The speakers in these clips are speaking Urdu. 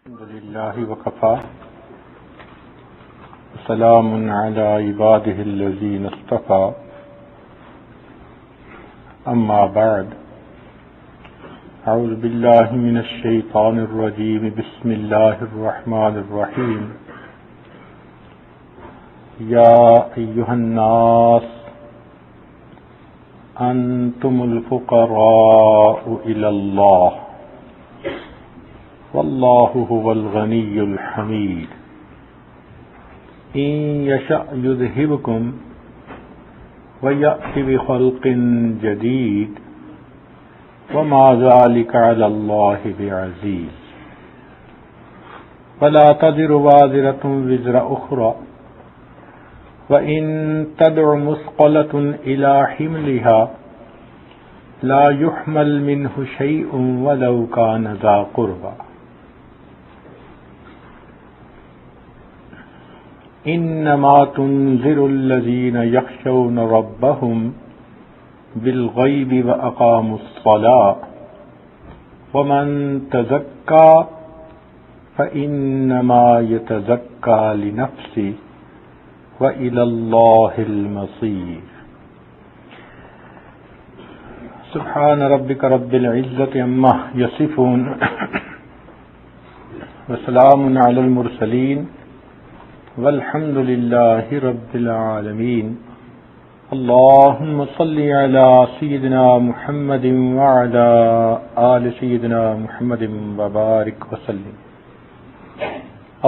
الحمد لله وكفى سلام على عباده الذين اصطفى أما بعد أعوذ بالله من الشيطان الرجيم بسم الله الرحمن الرحيم يا أيها الناس أنتم الفقراء إلى الله والله هو الغني الحميد إن يشأ يذهبكم ويأتي بخلق جديد وما ذلك على الله بعزيز ولا تزر وازرة وزر أخرى وإن تدع مثقلة إلى حملها لا يحمل منه شيء ولو كان ذا قربى انما تنذر الذين يخشون ربهم بالغيب واقاموا الصلاة ومن تزكى فانما يتزكى لنفسه والى الله المصير سبحان ربك رب العزة عما يصفون وسلام على المرسلين والحمد لله رب العالمين اللهم صل على سيدنا محمد وعلى آل سيدنا محمد وبارك وسلم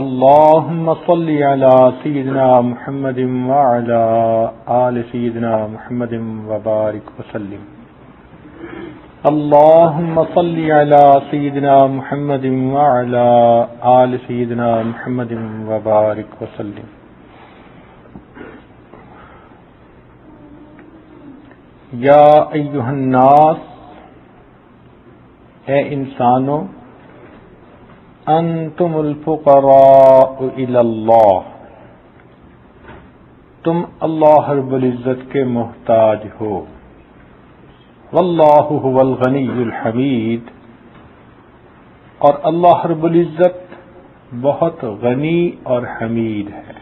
اللهم صل على سيدنا محمد وعلى آل سيدنا محمد وبارك وسلم اللهم صل على سيدنا محمد وعلى آل سيدنا محمد وبارك وسلم یا ایھا الناس، اے انسانوں، انتم الفقراء الی اللہ، تم اللہ رب العزت کے محتاج ہو، واللہ هو الغنی الحمید، اور اللہ رب العزت بہت غنی اور حمید ہے۔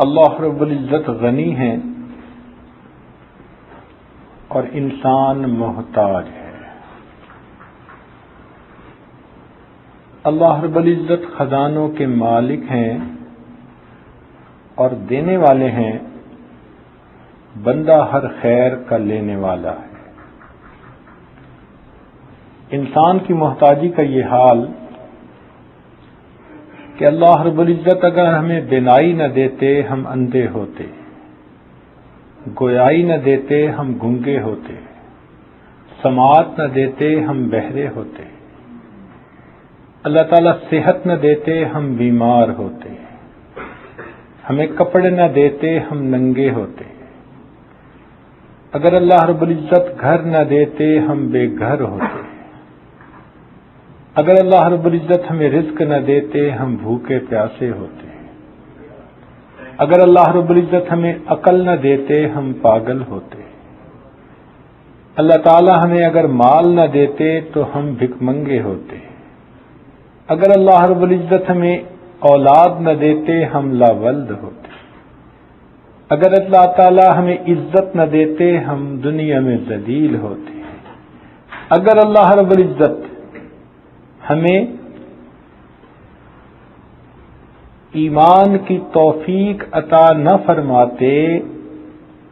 اللہ رب العزت غنی ہے اور انسان محتاج ہے۔ اللہ رب العزت خزانوں کے مالک ہیں اور دینے والے ہیں، بندہ ہر خیر کا لینے والا ہے۔ انسان کی محتاجی کا یہ حال کہ اللہ رب العزت اگر ہمیں بینائی نہ دیتے ہم اندھے ہوتے، گویائی نہ دیتے ہم گنگے ہوتے، سماعت نہ دیتے ہم بہرے ہوتے، اللہ تعالیٰ صحت نہ دیتے ہم بیمار ہوتے، ہمیں کپڑے نہ دیتے ہم ننگے ہوتے، اگر اللہ رب العزت گھر نہ دیتے ہم بے گھر ہوتے، اگر اللہ رب العزت ہمیں رزق نہ دیتے ہم بھوکے پیاسے ہوتے، اگر اللہ رب العزت ہمیں عقل نہ دیتے ہم پاگل ہوتے، اللہ تعالی ہمیں اگر مال نہ دیتے تو ہم بھک منگے ہوتے، اگر اللہ رب العزت ہمیں اولاد نہ دیتے ہم لاولد ہوتے، اگر اللہ تعالی ہمیں عزت نہ دیتے ہم دنیا میں ذلیل ہوتے، اگر اللہ رب العزت ہمیں ایمان کی توفیق عطا نہ فرماتے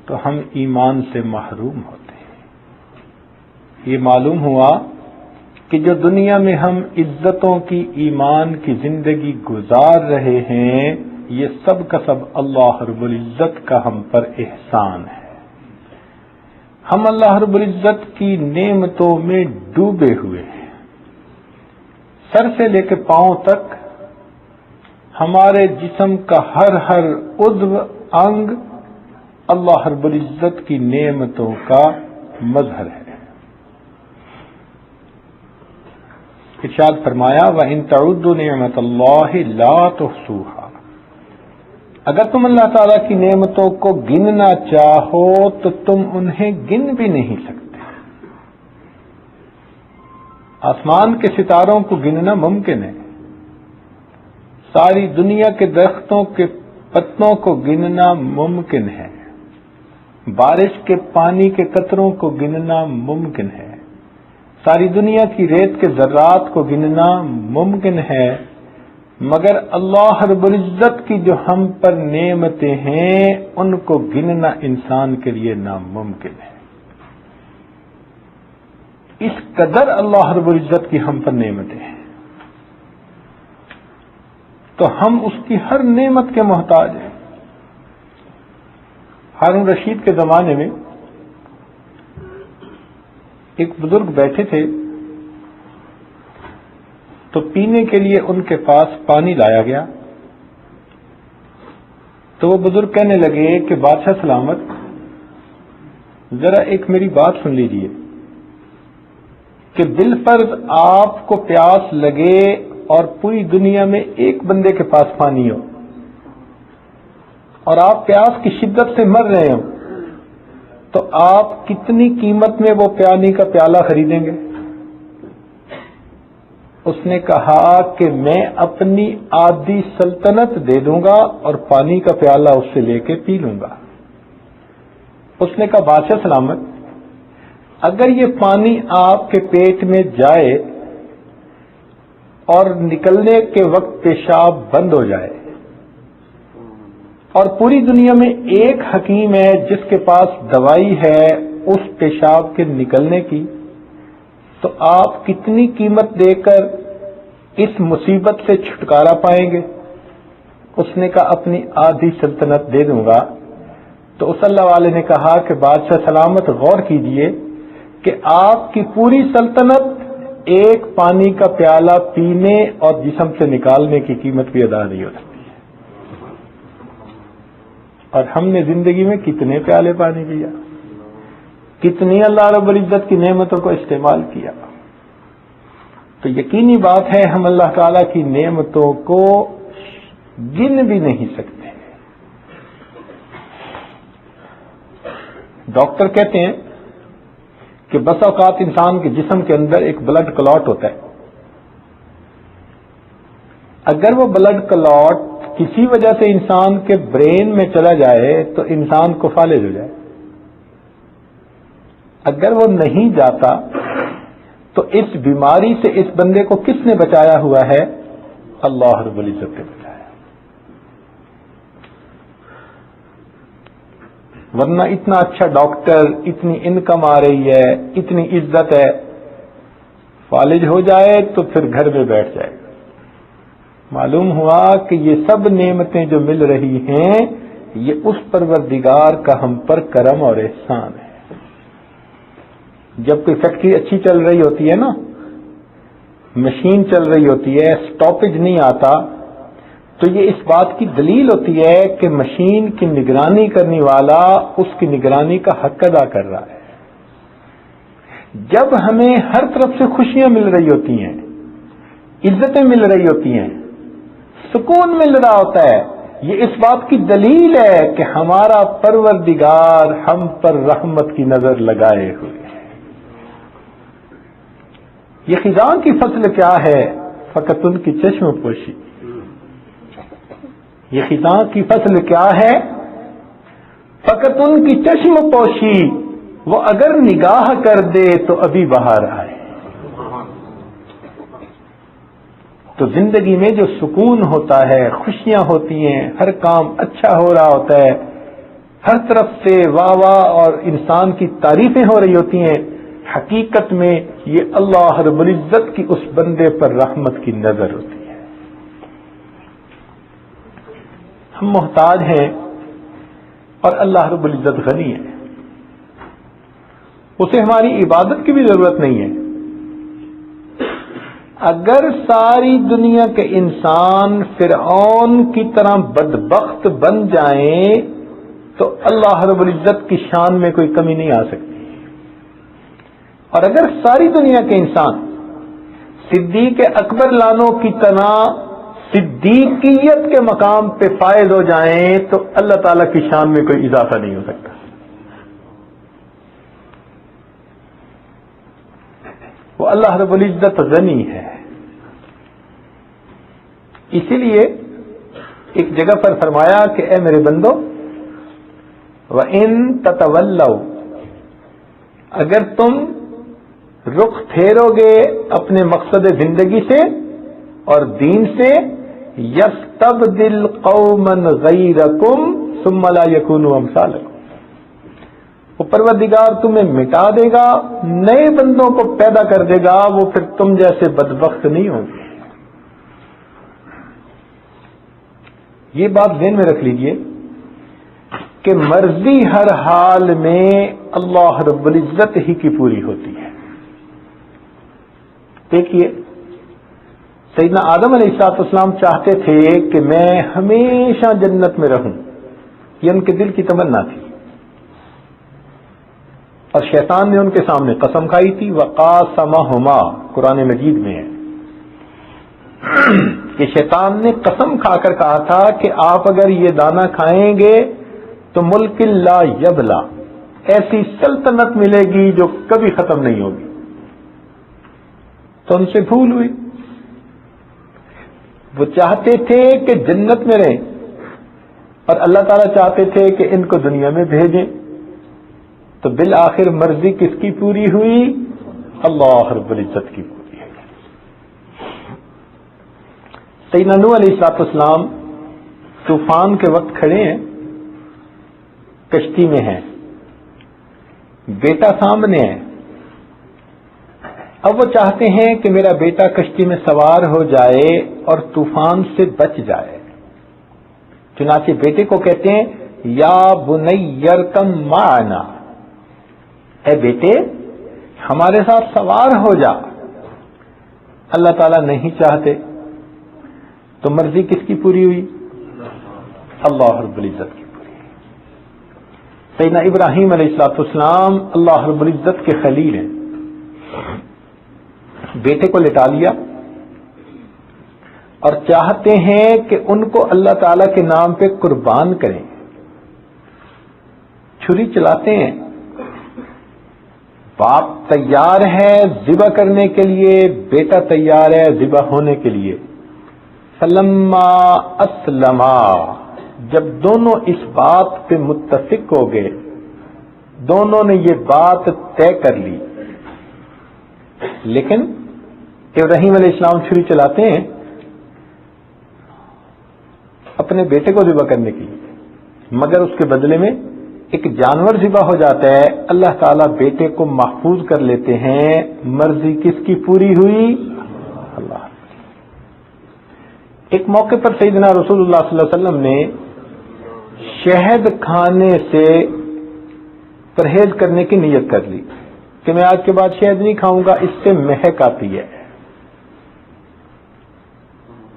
تو ہم ایمان سے محروم ہوتے۔ یہ معلوم ہوا کہ جو دنیا میں ہم عزتوں کی ایمان کی زندگی گزار رہے ہیں یہ سب کا سب اللہ رب العزت کا ہم پر احسان ہے۔ ہم اللہ رب العزت کی نعمتوں میں ڈوبے ہوئے ہیں، سر سے لے کے پاؤں تک ہمارے جسم کا ہر عضو انگ اللہ رب العزت کی نعمتوں کا مظہر ہے۔ ارشاد فرمایا وَإِن تَعُدُّوا نِعْمَتَ اللَّهِ لَا تُحْصُوهَا، اگر تم اللہ تعالیٰ کی نعمتوں کو گننا چاہو تو تم انہیں گن بھی نہیں سکتے۔ آسمان کے ستاروں کو گننا ممکن ہے، ساری دنیا کے درختوں کے پتوں کو گننا ممکن ہے، بارش کے پانی کے قطروں کو گننا ممکن ہے، ساری دنیا کی ریت کے ذرات کو گننا ممکن ہے، مگر اللہ رب العزت کی جو ہم پر نعمتیں ہیں ان کو گننا انسان کے لیے ناممکن ہے۔ اس قدر اللہ رب العزت کی ہم پر نعمتیں ہیں، تو ہم اس کی ہر نعمت کے محتاج ہیں۔ ہارون رشید کے زمانے میں ایک بزرگ بیٹھے تھے تو پینے کے لیے ان کے پاس پانی لایا گیا، تو وہ بزرگ کہنے لگے کہ بادشاہ سلامت، ذرا ایک میری بات سن لیجئے کہ بالفرض آپ کو پیاس لگے اور پوری دنیا میں ایک بندے کے پاس پانی ہو اور آپ پیاس کی شدت سے مر رہے ہو، تو آپ کتنی قیمت میں وہ پانی کا پیالہ خریدیں گے؟ اس نے کہا کہ میں اپنی آدھی سلطنت دے دوں گا اور پانی کا پیالہ اس سے لے کے پی لوں گا۔ اس نے کہا بادشاہ سلامت، اگر یہ پانی آپ کے پیٹ میں جائے اور نکلنے کے وقت پیشاب بند ہو جائے اور پوری دنیا میں ایک حکیم ہے جس کے پاس دوائی ہے اس پیشاب کے نکلنے کی، تو آپ کتنی قیمت دے کر اس مصیبت سے چھٹکارا پائیں گے؟ اس نے کہا اپنی آدھی سلطنت دے دوں گا۔ تو اس اللہ والے نے کہا کہ بادشاہ سلامت غور کیجئے کہ آپ کی پوری سلطنت ایک پانی کا پیالہ پینے اور جسم سے نکالنے کی قیمت بھی ادا نہیں ہو سکتی ہے۔ اور ہم نے زندگی میں کتنے پیالے پانی پیا، کتنی اللہ رب العزت کی نعمتوں کو استعمال کیا۔ تو یقینی بات ہے ہم اللہ تعالی کی نعمتوں کو گن بھی نہیں سکتے۔ ڈاکٹر کہتے ہیں کہ بس اوقات انسان کے جسم کے اندر ایک بلڈ کلاٹ ہوتا ہے، اگر وہ بلڈ کلاٹ کسی وجہ سے انسان کے برین میں چلا جائے تو انسان کو فالج ہو جائے، اگر وہ نہیں جاتا تو اس بیماری سے اس بندے کو کس نے بچایا ہوا ہے؟ اللہ رب العزت نے بچایا، ورنہ اتنا اچھا ڈاکٹر، اتنی انکم آ رہی ہے، اتنی عزت ہے، فالج ہو جائے تو پھر گھر میں بیٹھ جائے گا۔ معلوم ہوا کہ یہ سب نعمتیں جو مل رہی ہیں یہ اس پروردگار کا ہم پر کرم اور احسان ہے۔ جب کوئی فیکٹری اچھی چل رہی ہوتی ہے نا، مشین چل رہی ہوتی ہے، سٹاپیج نہیں آتا، تو یہ اس بات کی دلیل ہوتی ہے کہ مشین کی نگرانی کرنے والا اس کی نگرانی کا حق ادا کر رہا ہے۔ جب ہمیں ہر طرف سے خوشیاں مل رہی ہوتی ہیں، عزتیں مل رہی ہوتی ہیں، سکون مل رہا ہوتا ہے، یہ اس بات کی دلیل ہے کہ ہمارا پروردگار ہم پر رحمت کی نظر لگائے ہوئے ہے۔ یہ خزاں کی فضل کیا ہے؟ فقط ان کی چشم پوشی۔ یہ خزاں کی فضل کیا ہے؟ فقط ان کی چشم پوشی، وہ اگر نگاہ کر دے تو ابھی باہر آئے۔ تو زندگی میں جو سکون ہوتا ہے، خوشیاں ہوتی ہیں، ہر کام اچھا ہو رہا ہوتا ہے، ہر طرف سے واہ واہ اور انسان کی تعریفیں ہو رہی ہوتی ہیں، حقیقت میں یہ اللہ رب العزت کی اس بندے پر رحمت کی نظر ہوتی ہے۔ ہم محتاج ہیں اور اللہ رب العزت غنی ہے، اسے ہماری عبادت کی بھی ضرورت نہیں ہے۔ اگر ساری دنیا کے انسان فرعون کی طرح بدبخت بن جائیں تو اللہ رب العزت کی شان میں کوئی کمی نہیں آ سکتی۔ اور اگر ساری دنیا کے انسان صدیق اکبر لانوں کی طرح صدیقیت کے مقام پہ فائز ہو جائیں تو اللہ تعالیٰ کی شان میں کوئی اضافہ نہیں ہو سکتا. وہ اللہ رب العزت غنی ہے. اسی لیے ایک جگہ پر فرمایا کہ اے میرے بندو وَإِن تَتَوَلَّوْا، اگر تم رخ پھیرو گے اپنے مقصد زندگی سے اور دین سے، یستبدل قوما غیرکم ثم لا یکونوا امثالکم، وہ پروردگار تمہیں مٹا دے گا، نئے بندوں کو پیدا کر دے گا، وہ پھر تم جیسے بدبخت نہیں ہوں گے. یہ بات ذہن میں رکھ لیجئے کہ مرضی ہر حال میں اللہ رب العزت ہی کی پوری ہوتی ہے. دیکھیے سیدنا آدم علیہ السلام چاہتے تھے کہ میں ہمیشہ جنت میں رہوں، یہ ان کے دل کی تمنا تھی، اور شیطان نے ان کے سامنے قسم کھائی تھی. وقاسمہما قرآن مجید میں ہے کہ شیطان نے قسم کھا کر کہا تھا کہ آپ اگر یہ دانہ کھائیں گے تو ملک لا یبلا، ایسی سلطنت ملے گی جو کبھی ختم نہیں ہوگی. تو ان سے بھول ہوئی. وہ چاہتے تھے کہ جنت میں رہیں اور اللہ تعالیٰ چاہتے تھے کہ ان کو دنیا میں بھیجیں. تو بالآخر مرضی کس کی پوری ہوئی؟ اللہ رب العزت کی پوری ہے. سیدنا نوح علیہ السلام طوفان کے وقت کھڑے ہیں، کشتی میں ہیں، بیٹا سامنے ہے. اب وہ چاہتے ہیں کہ میرا بیٹا کشتی میں سوار ہو جائے اور طوفان سے بچ جائے. چنانچہ بیٹے کو کہتے ہیں یا بنی ارکم معنا، اے بیٹے ہمارے ساتھ سوار ہو جا. اللہ تعالیٰ نہیں چاہتے تو مرضی کس کی پوری ہوئی؟ اللہ رب العزت کی پوری. سیدنا ابراہیم علیہ السلام اللہ رب العزت کے خلیل ہیں. بیٹے کو لٹا لیا اور چاہتے ہیں کہ ان کو اللہ تعالی کے نام پہ قربان کریں. چھری چلاتے ہیں، باپ تیار ہے ذبح کرنے کے لیے، بیٹا تیار ہے ذبح ہونے کے لیے. فلما اسلما، جب دونوں اس بات پہ متفق ہو گئے، دونوں نے یہ بات طے کر لی. لیکن ابراہیم علیہ السلام چھری چلاتے ہیں اپنے بیٹے کو ذبح کرنے کی، مگر اس کے بدلے میں ایک جانور ذبح ہو جاتا ہے. اللہ تعالیٰ بیٹے کو محفوظ کر لیتے ہیں. مرضی کس کی پوری ہوئی؟ اللہ. ایک موقع پر سیدنا رسول اللہ صلی اللہ علیہ وسلم نے شہد کھانے سے پرہیز کرنے کی نیت کر لی کہ میں آج کے بعد شہد نہیں کھاؤں گا، اس سے مہک آتی ہے.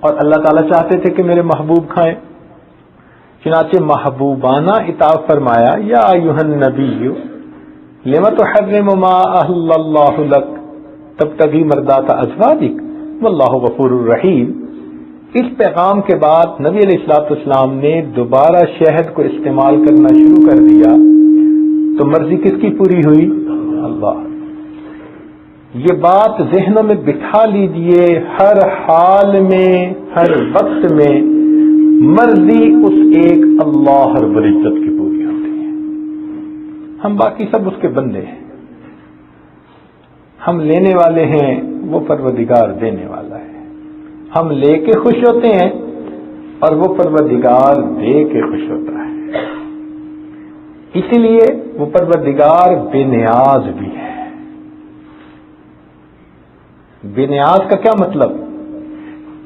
اور اللہ تعالیٰ چاہتے تھے کہ میرے محبوب کھائیں، چنانچہ محبوبانہ اطاعت فرمایا یا ایھا النبی لم تحرم ما احل اللہ لک تبتغی مرضات ازواجک واللہ غفور الرحیم. اس پیغام کے بعد نبی علیہ الصلوۃ والسلام نے دوبارہ شہد کو استعمال کرنا شروع کر دیا. تو مرضی کس کی پوری ہوئی؟ اللہ. یہ بات ذہنوں میں بٹھا لیجئے، ہر حال میں ہر وقت میں مرضی اس ایک اللہ رب العزت کی پوری ہوتی ہے. ہم باقی سب اس کے بندے ہیں. ہم لینے والے ہیں، وہ پروردگار دینے والا ہے. ہم لے کے خوش ہوتے ہیں اور وہ پروردگار دے کے خوش ہوتا ہے. اسی لیے وہ پروردگار بے نیاز بھی ہے. بے نیاز کا کیا مطلب؟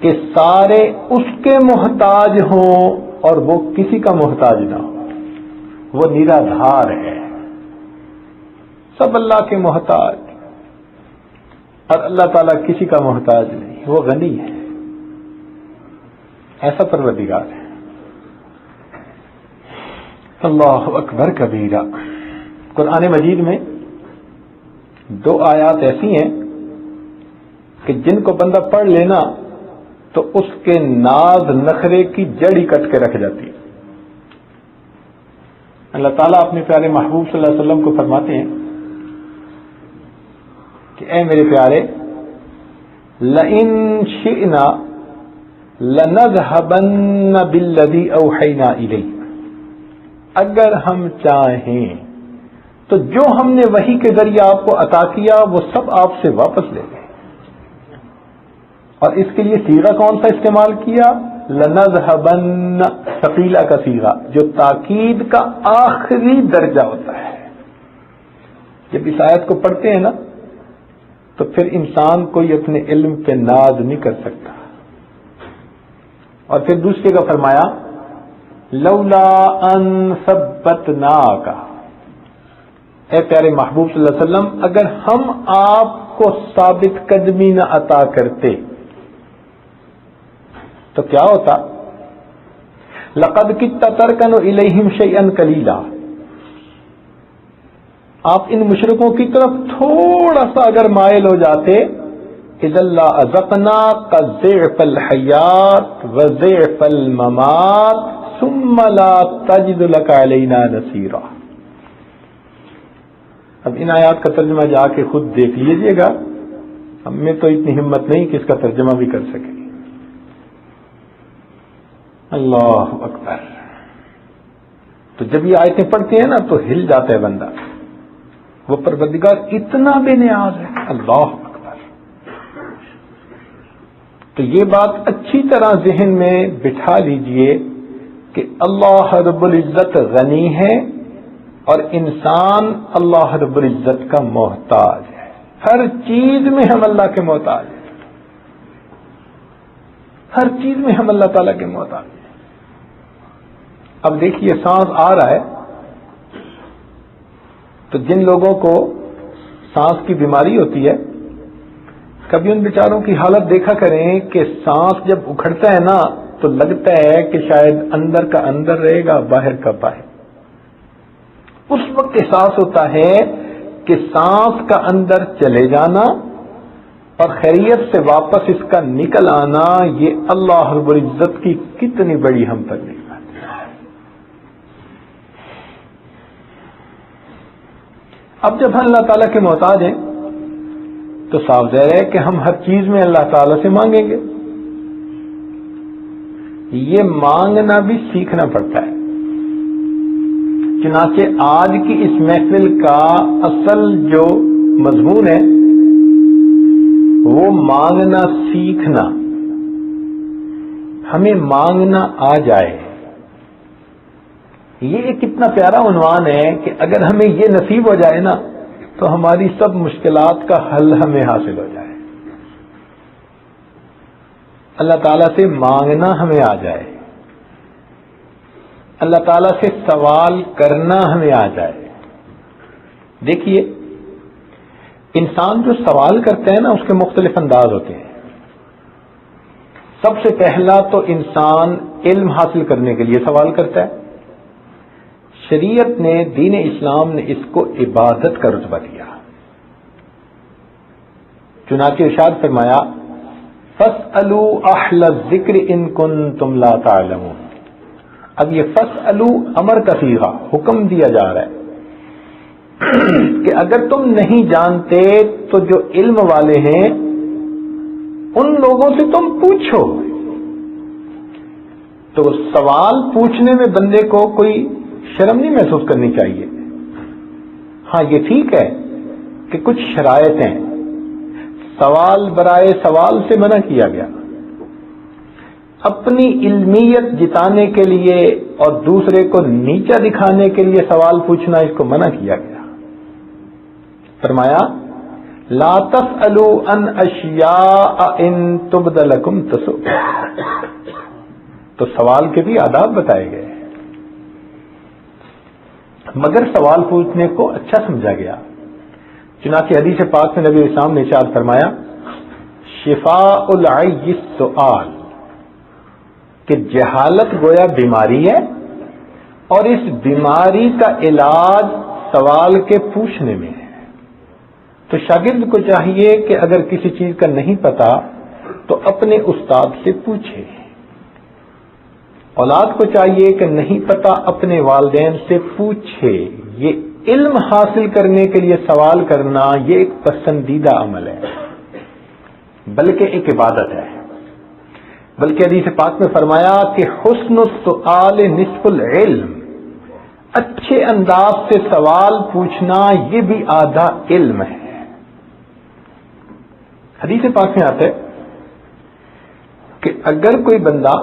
کہ سارے اس کے محتاج ہوں اور وہ کسی کا محتاج نہ ہو. وہ نرادھار ہے، سب اللہ کے محتاج، اور اللہ تعالیٰ کسی کا محتاج نہیں، وہ غنی ہے. ایسا پروردگار ہے. اللہ اکبر کبیرہ. قرآن مجید میں دو آیات ایسی ہیں کہ جن کو بندہ پڑھ لینا تو اس کے ناز نخرے کی جڑ ہی کٹ کے رکھ جاتی ہے. اللہ تعالیٰ اپنے پیارے محبوب صلی اللہ علیہ وسلم کو فرماتے ہیں کہ اے میرے پیارے، لَإِن شِئْنَا لَنَذْهَبَنَّ بِالَّذِي أَوْحَيْنَا إِلَيْكَ، اگر ہم چاہیں تو جو ہم نے وحی کے ذریعے آپ کو عطا کیا وہ سب آپ سے واپس لے لیں. اور اس کے لیے صیغہ کون سا استعمال کیا؟ لَنَذْهَبَنَّ، ثقیلہ کا صیغہ جو تاکید کا آخری درجہ ہوتا ہے. جب اس آیت کو پڑھتے ہیں نا تو پھر انسان کوئی اپنے علم پہ ناز نہیں کر سکتا. اور پھر دوسرے کا فرمایا لولا ان ثبتناک، اے پیارے محبوب صلی اللہ علیہ وسلم اگر ہم آپ کو ثابت قدمی نہ عطا کرتے تو کیا ہوتا؟ لقد کدت ترکن الیہم شیئا قلیلا، آپ ان مشرکوں کی طرف تھوڑا سا اگر مائل ہو جاتے، اذا لأذقناک ضعف الحیات وضعف الممات ثم لا تجد لك علینا نصیرا. اب ان آیات کا ترجمہ جا کے خود دیکھ لیجئے گا، ہم میں تو اتنی ہمت نہیں کہ اس کا ترجمہ بھی کر سکیں. اللہ اکبر. تو جب یہ آیتیں پڑھتے ہیں نا تو ہل جاتا ہے بندہ، وہ پروردگار اتنا بے نیاز ہے. اللہ اکبر. تو یہ بات اچھی طرح ذہن میں بٹھا لیجئے کہ اللہ رب العزت غنی ہے اور انسان اللہ رب العزت کا محتاج ہے. ہر چیز میں ہم اللہ کے محتاج ہیں، ہر چیز میں ہم اللہ تعالیٰ کے محتاج ہیں. اب دیکھیے سانس آ رہا ہے تو جن لوگوں کو سانس کی بیماری ہوتی ہے کبھی ان بیچاروں کی حالت دیکھا کریں کہ سانس جب اکھڑتا ہے نا تو لگتا ہے کہ شاید اندر کا اندر رہے گا باہر کا باہر. اس وقت احساس ہوتا ہے کہ سانس کا اندر چلے جانا اور خیریت سے واپس اس کا نکل آنا یہ اللہ رب العزت کی کتنی بڑی ہم پر نعمت ہے. اب جب ہم اللہ تعالیٰ کے محتاج ہیں تو صاف ظاہر ہے کہ ہم ہر چیز میں اللہ تعالیٰ سے مانگیں گے. یہ مانگنا بھی سیکھنا پڑتا ہے. چنانچہ آج کی اس محفل کا اصل جو مضمون ہے وہ مانگنا سیکھنا. ہمیں مانگنا آ جائے. یہ ایک کتنا پیارا عنوان ہے کہ اگر ہمیں یہ نصیب ہو جائے نا تو ہماری سب مشکلات کا حل ہمیں حاصل ہو جائے. اللہ تعالیٰ سے مانگنا ہمیں آ جائے، اللہ تعالیٰ سے سوال کرنا ہمیں آ جائے. دیکھیے انسان جو سوال کرتا ہے نا اس کے مختلف انداز ہوتے ہیں. سب سے پہلا تو انسان علم حاصل کرنے کے لیے سوال کرتا ہے. شریعت نے، دین اسلام نے اس کو عبادت کا رتبہ دیا. چنانچہ ارشاد فرمایا فَاسْأَلُوا أَهْلَ الذِّكْرِ إِن كُنتُمْ لَا تَعْلَمُونَ. اب یہ فَاسْأَلُوا امر کا صیغہ، حکم دیا جا رہا ہے کہ اگر تم نہیں جانتے تو جو علم والے ہیں ان لوگوں سے تم پوچھو. تو سوال پوچھنے میں بندے کو کوئی شرم نہیں محسوس کرنی چاہیے. ہاں یہ ٹھیک ہے کہ کچھ شرائط ہیں، سوال برائے سوال سے منع کیا گیا. اپنی علمیت جتانے کے لیے اور دوسرے کو نیچا دکھانے کے لیے سوال پوچھنا اس کو منع کیا گیا. فرمایا لا تسألوا عن اشیاء ان تبد لکم تسؤکم. تو سوال کے بھی آداب بتائے گئے مگر سوال پوچھنے کو اچھا سمجھا گیا. چنانچہ حدیث پاک میں نبی اسلام نے ارشاد فرمایا شفاء العی السؤال، کہ جہالت گویا بیماری ہے اور اس بیماری کا علاج سوال کے پوچھنے میں ہے. تو شاگرد کو چاہیے کہ اگر کسی چیز کا نہیں پتا تو اپنے استاد سے پوچھے. اولاد کو چاہیے کہ نہیں پتا اپنے والدین سے پوچھے. یہ علم حاصل کرنے کے لیے سوال کرنا یہ ایک پسندیدہ عمل ہے، بلکہ ایک عبادت ہے. بلکہ حدیث پاک میں فرمایا کہ حسن السؤال نصف العلم، اچھے انداز سے سوال پوچھنا یہ بھی آدھا علم ہے. حدیث پاک میں آتا ہے کہ اگر کوئی بندہ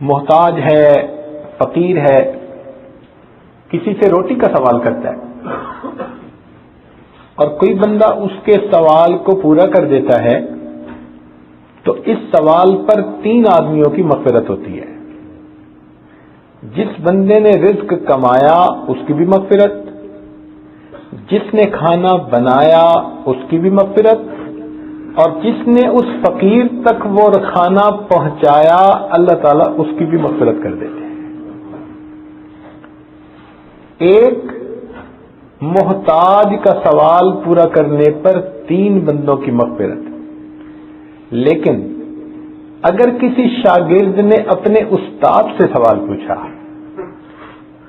محتاج ہے، فقیر ہے، کسی سے روٹی کا سوال کرتا ہے اور کوئی بندہ اس کے سوال کو پورا کر دیتا ہے تو اس سوال پر 3 آدمیوں کی مغفرت ہوتی ہے. جس بندے نے رزق کمایا اس کی بھی مغفرت، جس نے کھانا بنایا اس کی بھی مغفرت، اور جس نے اس فقیر تک وہ کھانا پہنچایا اللہ تعالیٰ اس کی بھی مغفرت کر دیتے ہیں. ایک محتاج کا سوال پورا کرنے پر 3 بندوں کی مغفرت. لیکن اگر کسی شاگرد نے اپنے استاد سے سوال پوچھا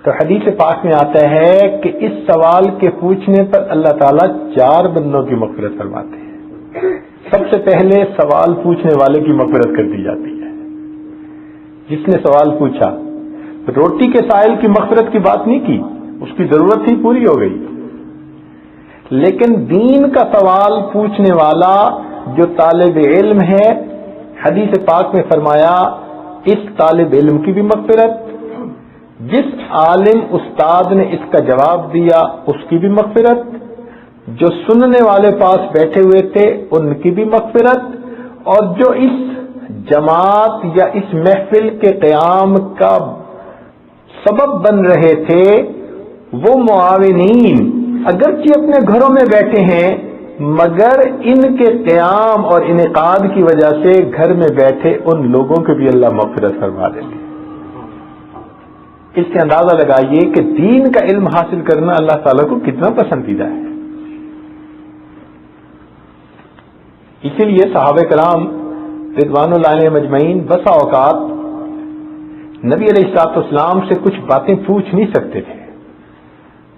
تو حدیث پاک میں آتا ہے کہ اس سوال کے پوچھنے پر اللہ تعالیٰ 4 بندوں کی مغفرت فرماتے ہیں. سب سے پہلے سوال پوچھنے والے کی مغفرت کر دی جاتی ہے. جس نے سوال پوچھا، روٹی کے سائل کی مغفرت کی بات نہیں کی، اس کی ضرورت ہی پوری ہو گئی. لیکن دین کا سوال پوچھنے والا جو طالب علم ہے، حدیث پاک میں فرمایا اس طالب علم کی بھی مغفرت، جس عالم استاد نے اس کا جواب دیا اس کی بھی مغفرت، جو سننے والے پاس بیٹھے ہوئے تھے ان کی بھی مغفرت، اور جو اس جماعت یا اس محفل کے قیام کا سبب بن رہے تھے وہ معاونین اگرچہ اپنے گھروں میں بیٹھے ہیں مگر ان کے قیام اور انعقاد کی وجہ سے گھر میں بیٹھے ان لوگوں کے بھی اللہ مغفرت فرما دیں گے. اس سے اندازہ لگائیے کہ دین کا علم حاصل کرنا اللہ تعالیٰ کو کتنا پسندیدہ ہے. اسی لیے صحابہ کرام رضوان اللہ علیہ مجمعین بسا اوقات نبی علیہ الصلوۃ والسلام سے کچھ باتیں پوچھ نہیں سکتے تھے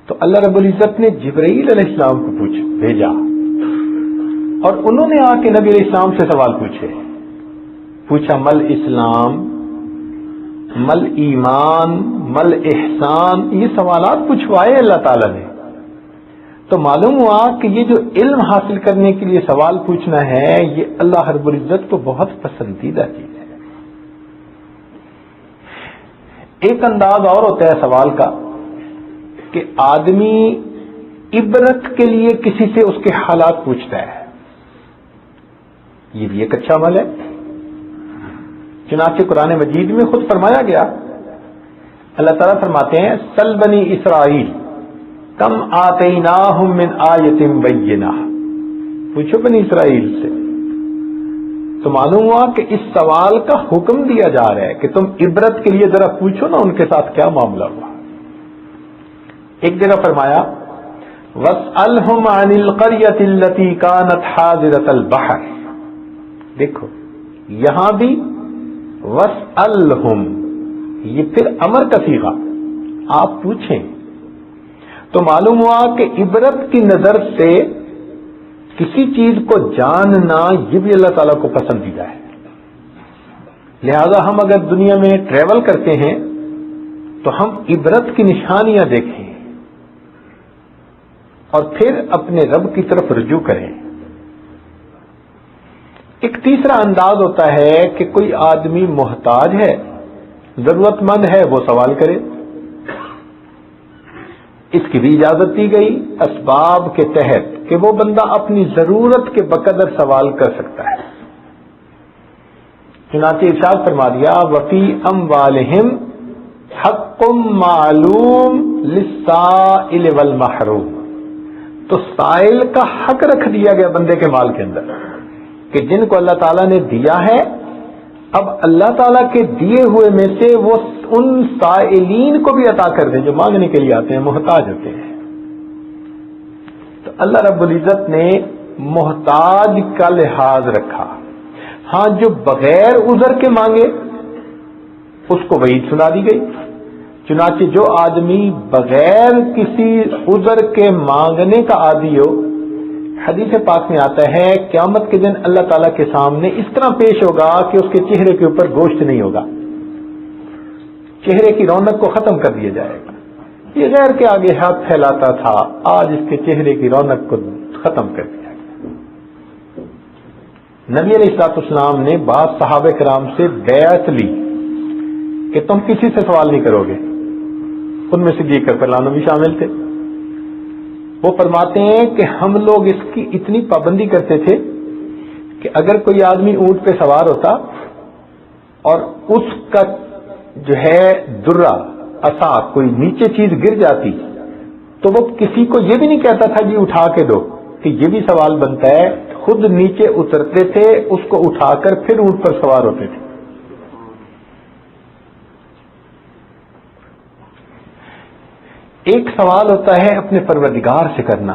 تو اللہ رب العزت نے جبرائیل علیہ السلام کو بھیجا اور انہوں نے آ کے نبی علیہ السلام سے سوال پوچھا مل اسلام، مل ایمان، مل احسان، یہ سوالات پوچھوائے اللہ تعالیٰ نے. تو معلوم ہوا کہ یہ جو علم حاصل کرنے کے لیے سوال پوچھنا ہے یہ اللہ رب العزت کو بہت پسندیدہ چیز ہے. ایک انداز اور ہوتا ہے سوال کا کہ آدمی عبرت کے لیے کسی سے اس کے حالات پوچھتا ہے، یہ بھی ایک اچھا عمل ہے. چنانچہ قرآن مجید میں خود فرمایا گیا، اللہ تعالیٰ فرماتے ہیں سل بنی اسرائیل کم آتیناہم من آیت بینہ، پوچھو بنی اسرائیل سے. تو معلوم ہوا کہ اس سوال کا حکم دیا جا رہا ہے کہ تم عبرت کے لیے ذرا پوچھو نا ان کے ساتھ کیا معاملہ ہوا. ایک جگہ فرمایا وَاسْأَلْهُمْ عَنِ الْقَرْيَةِ الَّتِي كَانَتْ حَاضِرَةَ الْبَحْرِ. دیکھو یہاں بھی وَاسْأَلْهُمْ، یہ پھر امر کا صیغہ، آپ پوچھیں. تو معلوم ہوا کہ عبرت کی نظر سے کسی چیز کو جاننا یہ بھی اللہ تعالیٰ کو پسندیدہ ہے. لہذا ہم اگر دنیا میں ٹریول کرتے ہیں تو ہم عبرت کی نشانیاں دیکھیں اور پھر اپنے رب کی طرف رجوع کریں. ایک تیسرا انداز ہوتا ہے کہ کوئی آدمی محتاج ہے، ضرورت مند ہے، وہ سوال کرے، اس کی بھی اجازت دی گئی اسباب کے تحت کہ وہ بندہ اپنی ضرورت کے بقدر سوال کر سکتا ہے. چنانچہ ارشاد فرما دیا وفی اموالہم حق معلوم للسائل والمحروم. تو سائل کا حق رکھ دیا گیا بندے کے مال کے اندر کہ جن کو اللہ تعالیٰ نے دیا ہے اب اللہ تعالیٰ کے دیے ہوئے میں سے وہ ان سائلین کو بھی عطا کر دیں جو مانگنے کے لیے آتے ہیں، محتاج ہوتے ہیں. اللہ رب العزت نے محتاج کا لحاظ رکھا. ہاں جو بغیر عذر کے مانگے اس کو وعید سنا دی گئی. چنانچہ جو آدمی بغیر کسی عذر کے مانگنے کا عادی ہو، حدیث پاک میں آتا ہے قیامت کے دن اللہ تعالیٰ کے سامنے اس طرح پیش ہوگا کہ اس کے چہرے کے اوپر گوشت نہیں ہوگا، چہرے کی رونق کو ختم کر دیا جائے گا. یہ غیر کے آگے ہاتھ پھیلاتا تھا، آج اس کے چہرے کی رونق کو ختم کر دیا گیا. نبی علیہ الصلوۃ والسلام نے بعض صحابہ کرام سے بیعت لی کہ تم کسی سے سوال نہیں کرو گے. ان میں صدیق اکبر بھی شامل تھے. وہ فرماتے ہیں کہ ہم لوگ اس کی اتنی پابندی کرتے تھے کہ اگر کوئی آدمی اونٹ پہ سوار ہوتا اور اس کا جو ہے درہ عصا کوئی نیچے چیز گر جاتی تو وہ کسی کو یہ بھی نہیں کہتا تھا جی اٹھا کے دو، کہ یہ بھی سوال بنتا ہے. خود نیچے اترتے تھے، اس کو اٹھا کر پھر اونٹ پر سوار ہوتے تھے. ایک سوال ہوتا ہے اپنے پروردگار سے کرنا،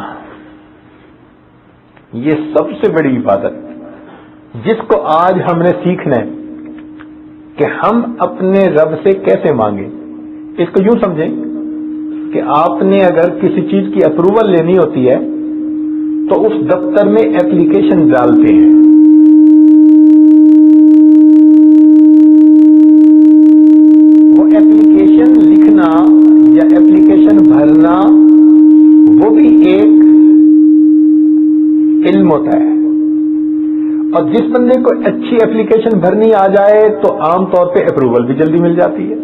یہ سب سے بڑی عبادت جس کو آج ہم نے سیکھنا ہے کہ ہم اپنے رب سے کیسے مانگیں. اس کو یوں سمجھیں کہ آپ نے اگر کسی چیز کی اپروول لینی ہوتی ہے تو اس دفتر میں اپلیکیشن ڈالتے ہیں. وہ اپلیکیشن لکھنا یا اپلیکیشن بھرنا وہ بھی ایک علم ہوتا ہے. اور جس بندے کو اچھی اپلیکیشن بھرنی آ جائے تو عام طور پہ اپروول بھی جلدی مل جاتی ہے.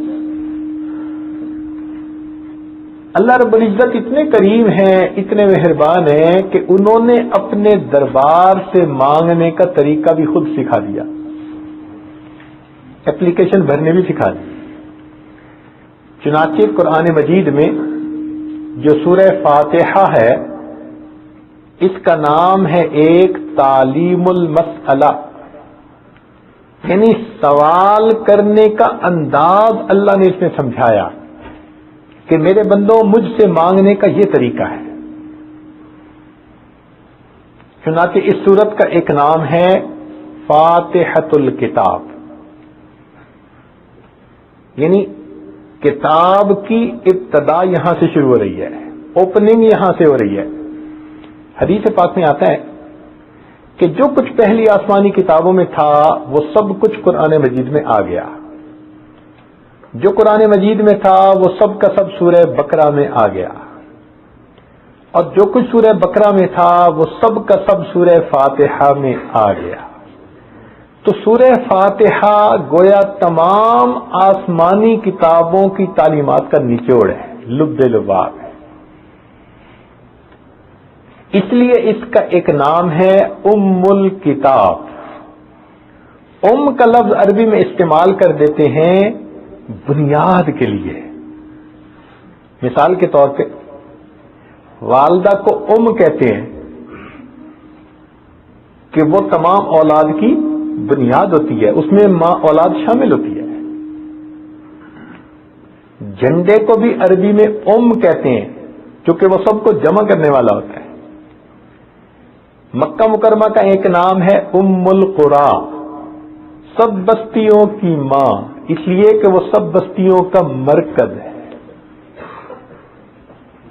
اللہ رب العزت اتنے کریم ہیں، اتنے مہربان ہیں کہ انہوں نے اپنے دربار سے مانگنے کا طریقہ بھی خود سکھا دیا، اپلیکیشن بھرنے بھی سکھا دی. چنانچہ قرآن مجید میں جو سورہ فاتحہ ہے اس کا نام ہے ایک تعلیم المسئلہ، یعنی سوال کرنے کا انداز اللہ نے اس میں سمجھایا کہ میرے بندوں مجھ سے مانگنے کا یہ طریقہ ہے. چنانچہ اس سورت کا ایک نام ہے فاتحۃ الکتاب، یعنی کتاب کی ابتدا یہاں سے شروع ہو رہی ہے، اوپننگ یہاں سے ہو رہی ہے. حدیث پاک میں آتا ہے کہ جو کچھ پہلی آسمانی کتابوں میں تھا وہ سب کچھ قرآن مجید میں آ گیا. جو قرآن مجید میں تھا وہ سب کا سب سورہ بقرہ میں آ گیا، اور جو کچھ سورہ بقرہ میں تھا وہ سب کا سب سورہ فاتحہ میں آ گیا. تو سورہ فاتحہ گویا تمام آسمانی کتابوں کی تعلیمات کا نچوڑ ہے، لب لباب ہے. اس لیے اس کا ایک نام ہے ام الکتاب. ام کا لفظ عربی میں استعمال کر دیتے ہیں بنیاد کے لیے. مثال کے طور پہ والدہ کو ام کہتے ہیں کہ وہ تمام اولاد کی بنیاد ہوتی ہے، اس میں ماں اولاد شامل ہوتی ہے. جھنڈے کو بھی عربی میں ام کہتے ہیں کیونکہ وہ سب کو جمع کرنے والا ہوتا ہے. مکہ مکرمہ کا ایک نام ہے ام القری، سب بستیوں کی ماں، اس لیے کہ وہ سب بستیوں کا مرکز ہے.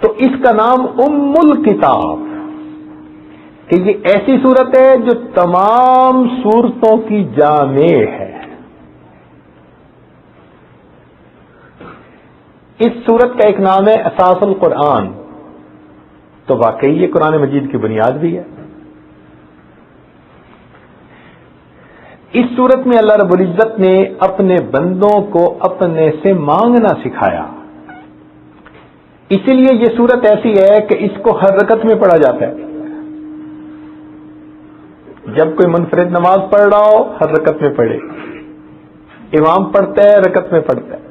تو اس کا نام ام الکتاب کہ یہ ایسی صورت ہے جو تمام صورتوں کی جامع ہے. اس صورت کا ایک نام ہے اساس القرآن، تو واقعی یہ قرآن مجید کی بنیاد بھی ہے. اس صورت میں اللہ رب العزت نے اپنے بندوں کو اپنے سے مانگنا سکھایا. اسی لیے یہ صورت ایسی ہے کہ اس کو ہر رکعت میں پڑھا جاتا ہے. جب کوئی منفرد نماز پڑھ رہا ہو ہر رکعت میں پڑھے، امام پڑھتا ہے رکعت میں پڑھتا ہے.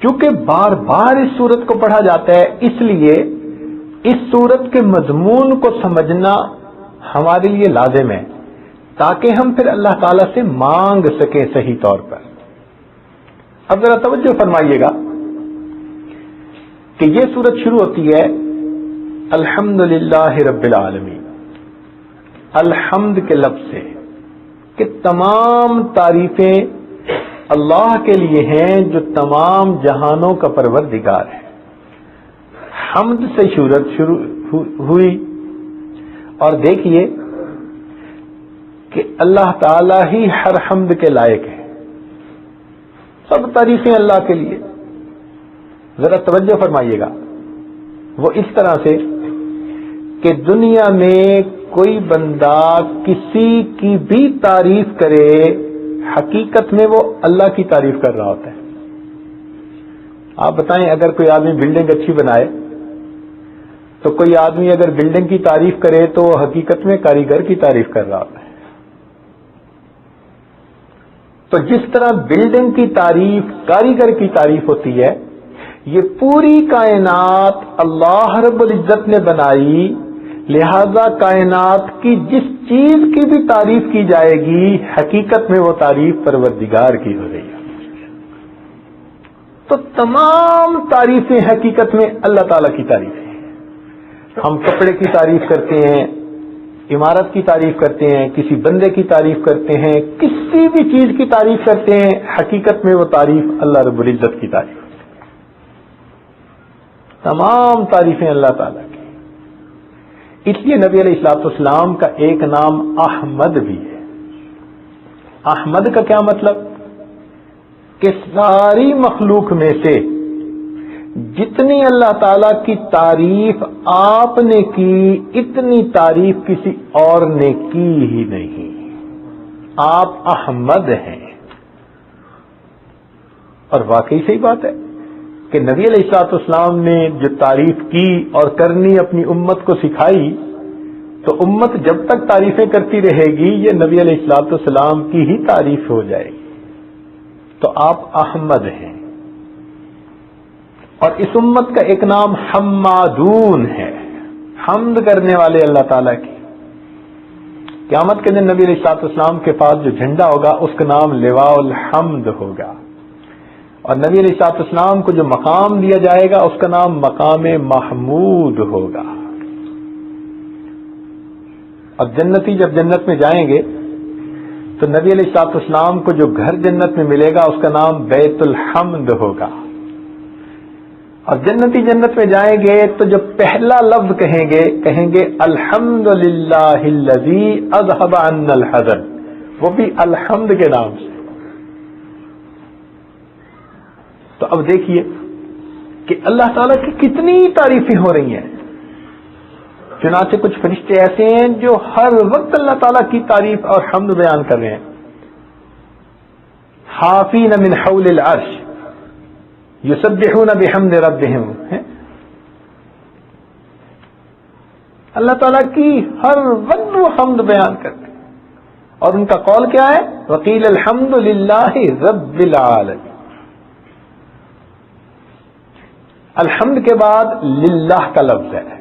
چونکہ بار بار اس صورت کو پڑھا جاتا ہے اس لیے اس صورت کے مضمون کو سمجھنا ہمارے لیے لازم ہے تاکہ ہم پھر اللہ تعالی سے مانگ سکیں صحیح طور پر. اب ذرا توجہ فرمائیے گا کہ یہ صورت شروع ہوتی ہے الحمدللہ رب العالمین، الحمد کے لفظ سے کہ تمام تعریفیں اللہ کے لیے ہیں جو تمام جہانوں کا پروردگار ہے۔ حمد سے شروع ہوئی، اور دیکھیے کہ اللہ تعالی ہی ہر حمد کے لائق ہے، سب تعریفیں اللہ کے لیے۔ ذرا توجہ فرمائیے گا، وہ اس طرح سے کہ دنیا میں کوئی بندہ کسی کی بھی تعریف کرے، حقیقت میں وہ اللہ کی تعریف کر رہا ہوتا ہے۔ آپ بتائیں، اگر کوئی آدمی بلڈنگ اچھی بنائے تو کوئی آدمی اگر بلڈنگ کی تعریف کرے تو وہ حقیقت میں کاریگر کی تعریف کر رہا ہوتا ہے۔ تو جس طرح بلڈنگ کی تعریف کاریگر کی تعریف ہوتی ہے، یہ پوری کائنات اللہ رب العزت نے بنائی، لہذا کائنات کی جس چیز کی بھی تعریف کی جائے گی، حقیقت میں وہ تعریف پروردگار کی ہو رہی ہے۔ تو تمام تعریفیں حقیقت میں اللہ تعالی کی تعریفیں ہیں۔ ہم کپڑے کی تعریف کرتے ہیں، عمارت کی تعریف کرتے ہیں، کسی بندے کی تعریف کرتے ہیں، کسی بھی چیز کی تعریف کرتے ہیں، حقیقت میں وہ تعریف اللہ رب العزت کی تعریف ہے۔ تمام تعریفیں اللہ تعالیٰ کی۔ اس لیے نبی علیہ الصلوۃ والسلام کا ایک نام احمد بھی ہے۔ احمد کا کیا مطلب؟ کہ ساری مخلوق میں سے جتنی اللہ تعالیٰ کی تعریف آپ نے کی، اتنی تعریف کسی اور نے کی ہی نہیں۔ آپ احمد ہیں۔ اور واقعی صحیح بات ہے کہ نبی علیہ الصلوۃ والسلام نے جو تعریف کی اور کرنی اپنی امت کو سکھائی، تو امت جب تک تعریفیں کرتی رہے گی یہ نبی علیہ الصلوۃ والسلام کی ہی تعریف ہو جائے گی۔ تو آپ احمد ہیں۔ اور اس امت کا ایک نام حمادون ہے، حمد کرنے والے اللہ تعالیٰ کی۔ قیامت کے دن نبی علیہ الصلوۃ والسلام کے پاس جو جھنڈا ہوگا اس کا نام لواء الحمد ہوگا، اور نبی علیہ الصلوۃ والسلام کو جو مقام دیا جائے گا اس کا نام مقام محمود ہوگا۔ اور جنتی جب جنت میں جائیں گے تو نبی علیہ الصلوۃ والسلام کو جو گھر جنت میں ملے گا اس کا نام بیت الحمد ہوگا۔ اور جنتی جنت میں جائیں گے تو جو پہلا لفظ کہیں گے الحمدللہ الذی اذھب عنا الحزن، وہ بھی الحمد کے نام سے۔ تو اب دیکھیے کہ اللہ تعالیٰ کی کتنی تعریفیں ہو رہی ہیں۔ چنانچہ کچھ فرشتے ایسے ہیں جو ہر وقت اللہ تعالیٰ کی تعریف اور حمد بیان کر رہے ہیں۔ حافین من حول العرش یسبحون بحمد ربہم، اللہ تعالیٰ کی ہر وقت وہ حمد بیان کرتے ہیں، اور ان کا قول کیا ہے؟ وقیل الحمد للہ رب العالمین۔ الحمد کے بعد للہ کا لفظ ہے،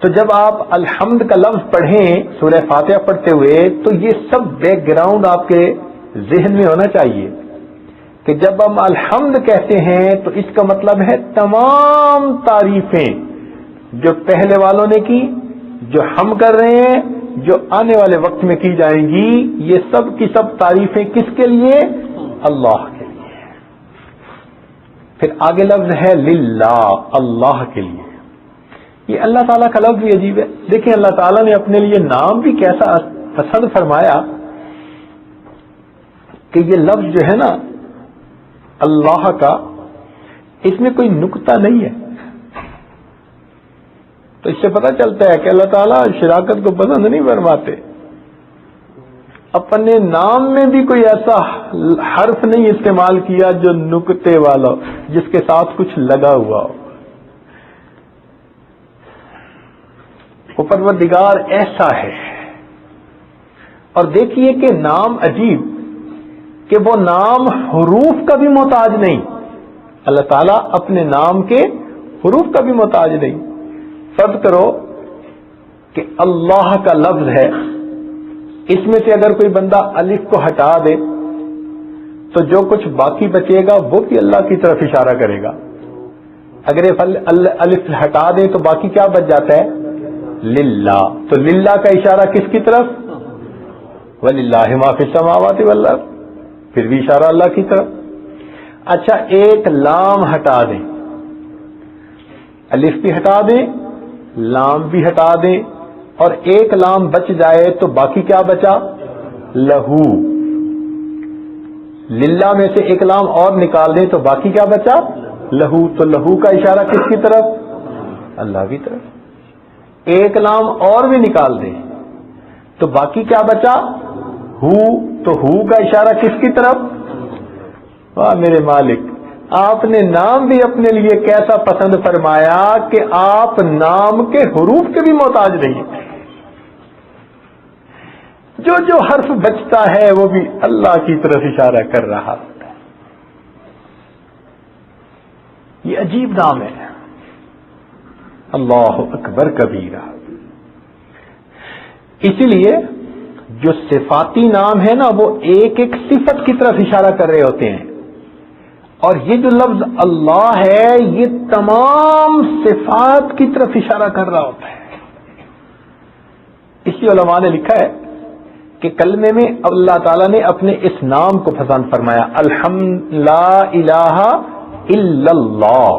تو جب آپ الحمد کا لفظ پڑھیں سورہ فاتحہ پڑھتے ہوئے تو یہ سب بیک گراؤنڈ آپ کے ذہن میں ہونا چاہیے کہ جب ہم الحمد کہتے ہیں تو اس کا مطلب ہے تمام تعریفیں جو پہلے والوں نے کی، جو ہم کر رہے ہیں، جو آنے والے وقت میں کی جائیں گی، یہ سب کی سب تعریفیں کس کے لیے؟ اللہ کے لیے۔ پھر آگے لفظ ہے للہ، اللہ کے لیے۔ یہ اللہ تعالیٰ کا لفظ بھی عجیب ہے۔ دیکھیں اللہ تعالیٰ نے اپنے لیے نام بھی کیسا پسند فرمایا کہ یہ لفظ جو ہے نا اللہ کا، اس میں کوئی نکتہ نہیں ہے۔ تو اس سے پتہ چلتا ہے کہ اللہ تعالیٰ شراکت کو پسند نہیں فرماتے۔ اپنے نام میں بھی کوئی ایسا حرف نہیں استعمال کیا جو نکتے والا، جس کے ساتھ کچھ لگا ہوا ہو۔ وہ پروردگار ایسا ہے۔ اور دیکھیے کہ نام عجیب کہ وہ نام حروف کا بھی محتاج نہیں، اللہ تعالیٰ اپنے نام کے حروف کا بھی محتاج نہیں۔ فرض کرو کہ اللہ کا لفظ ہے، اس میں سے اگر کوئی بندہ الف کو ہٹا دے تو جو کچھ باقی بچے گا وہ بھی اللہ کی طرف اشارہ کرے گا۔ اگر الف ہٹا دیں تو باقی کیا بچ جاتا ہے؟ للہ. تو للہ کا اشارہ کس کی طرف؟ وَلِلَّهِ مَا فِي السَّمَاوَاتِ وَالْأَرْضِ. پھر بھی اشارہ اللہ کی طرف. اچھا ایک لام ہٹا دیں, الف بھی ہٹا دیں, لام بھی ہٹا دیں, اور ایک لام بچ جائے تو باقی کیا بچا؟ لہو. للہ میں سے ایک لام اور نکال دیں تو باقی کیا بچا؟ لہو. تو لہو کا اشارہ کس کی طرف؟ اللہ کی طرف. ایک لام اور بھی نکال دیں تو باقی کیا بچا؟ ہو. تو ہو کا اشارہ کس کی طرف؟ واہ میرے مالک, آپ نے نام بھی اپنے لیے کیسا پسند فرمایا کہ آپ نام کے حروف کے بھی محتاج نہیں. جو حرف بچتا ہے وہ بھی اللہ کی طرف اشارہ کر رہا ہوتا ہے. یہ عجیب نام ہے, اللہ اکبر کبیرہ. اسی لیے جو صفاتی نام ہے نا وہ ایک ایک صفت کی طرف اشارہ کر رہے ہوتے ہیں, اور یہ جو لفظ اللہ ہے یہ تمام صفات کی طرف اشارہ کر رہا ہوتا ہے. اسی علماء نے لکھا ہے کہ کلمے میں اللہ تعالیٰ نے اپنے اس نام کو پسند فرمایا, الحمد لا الہ الا اللہ.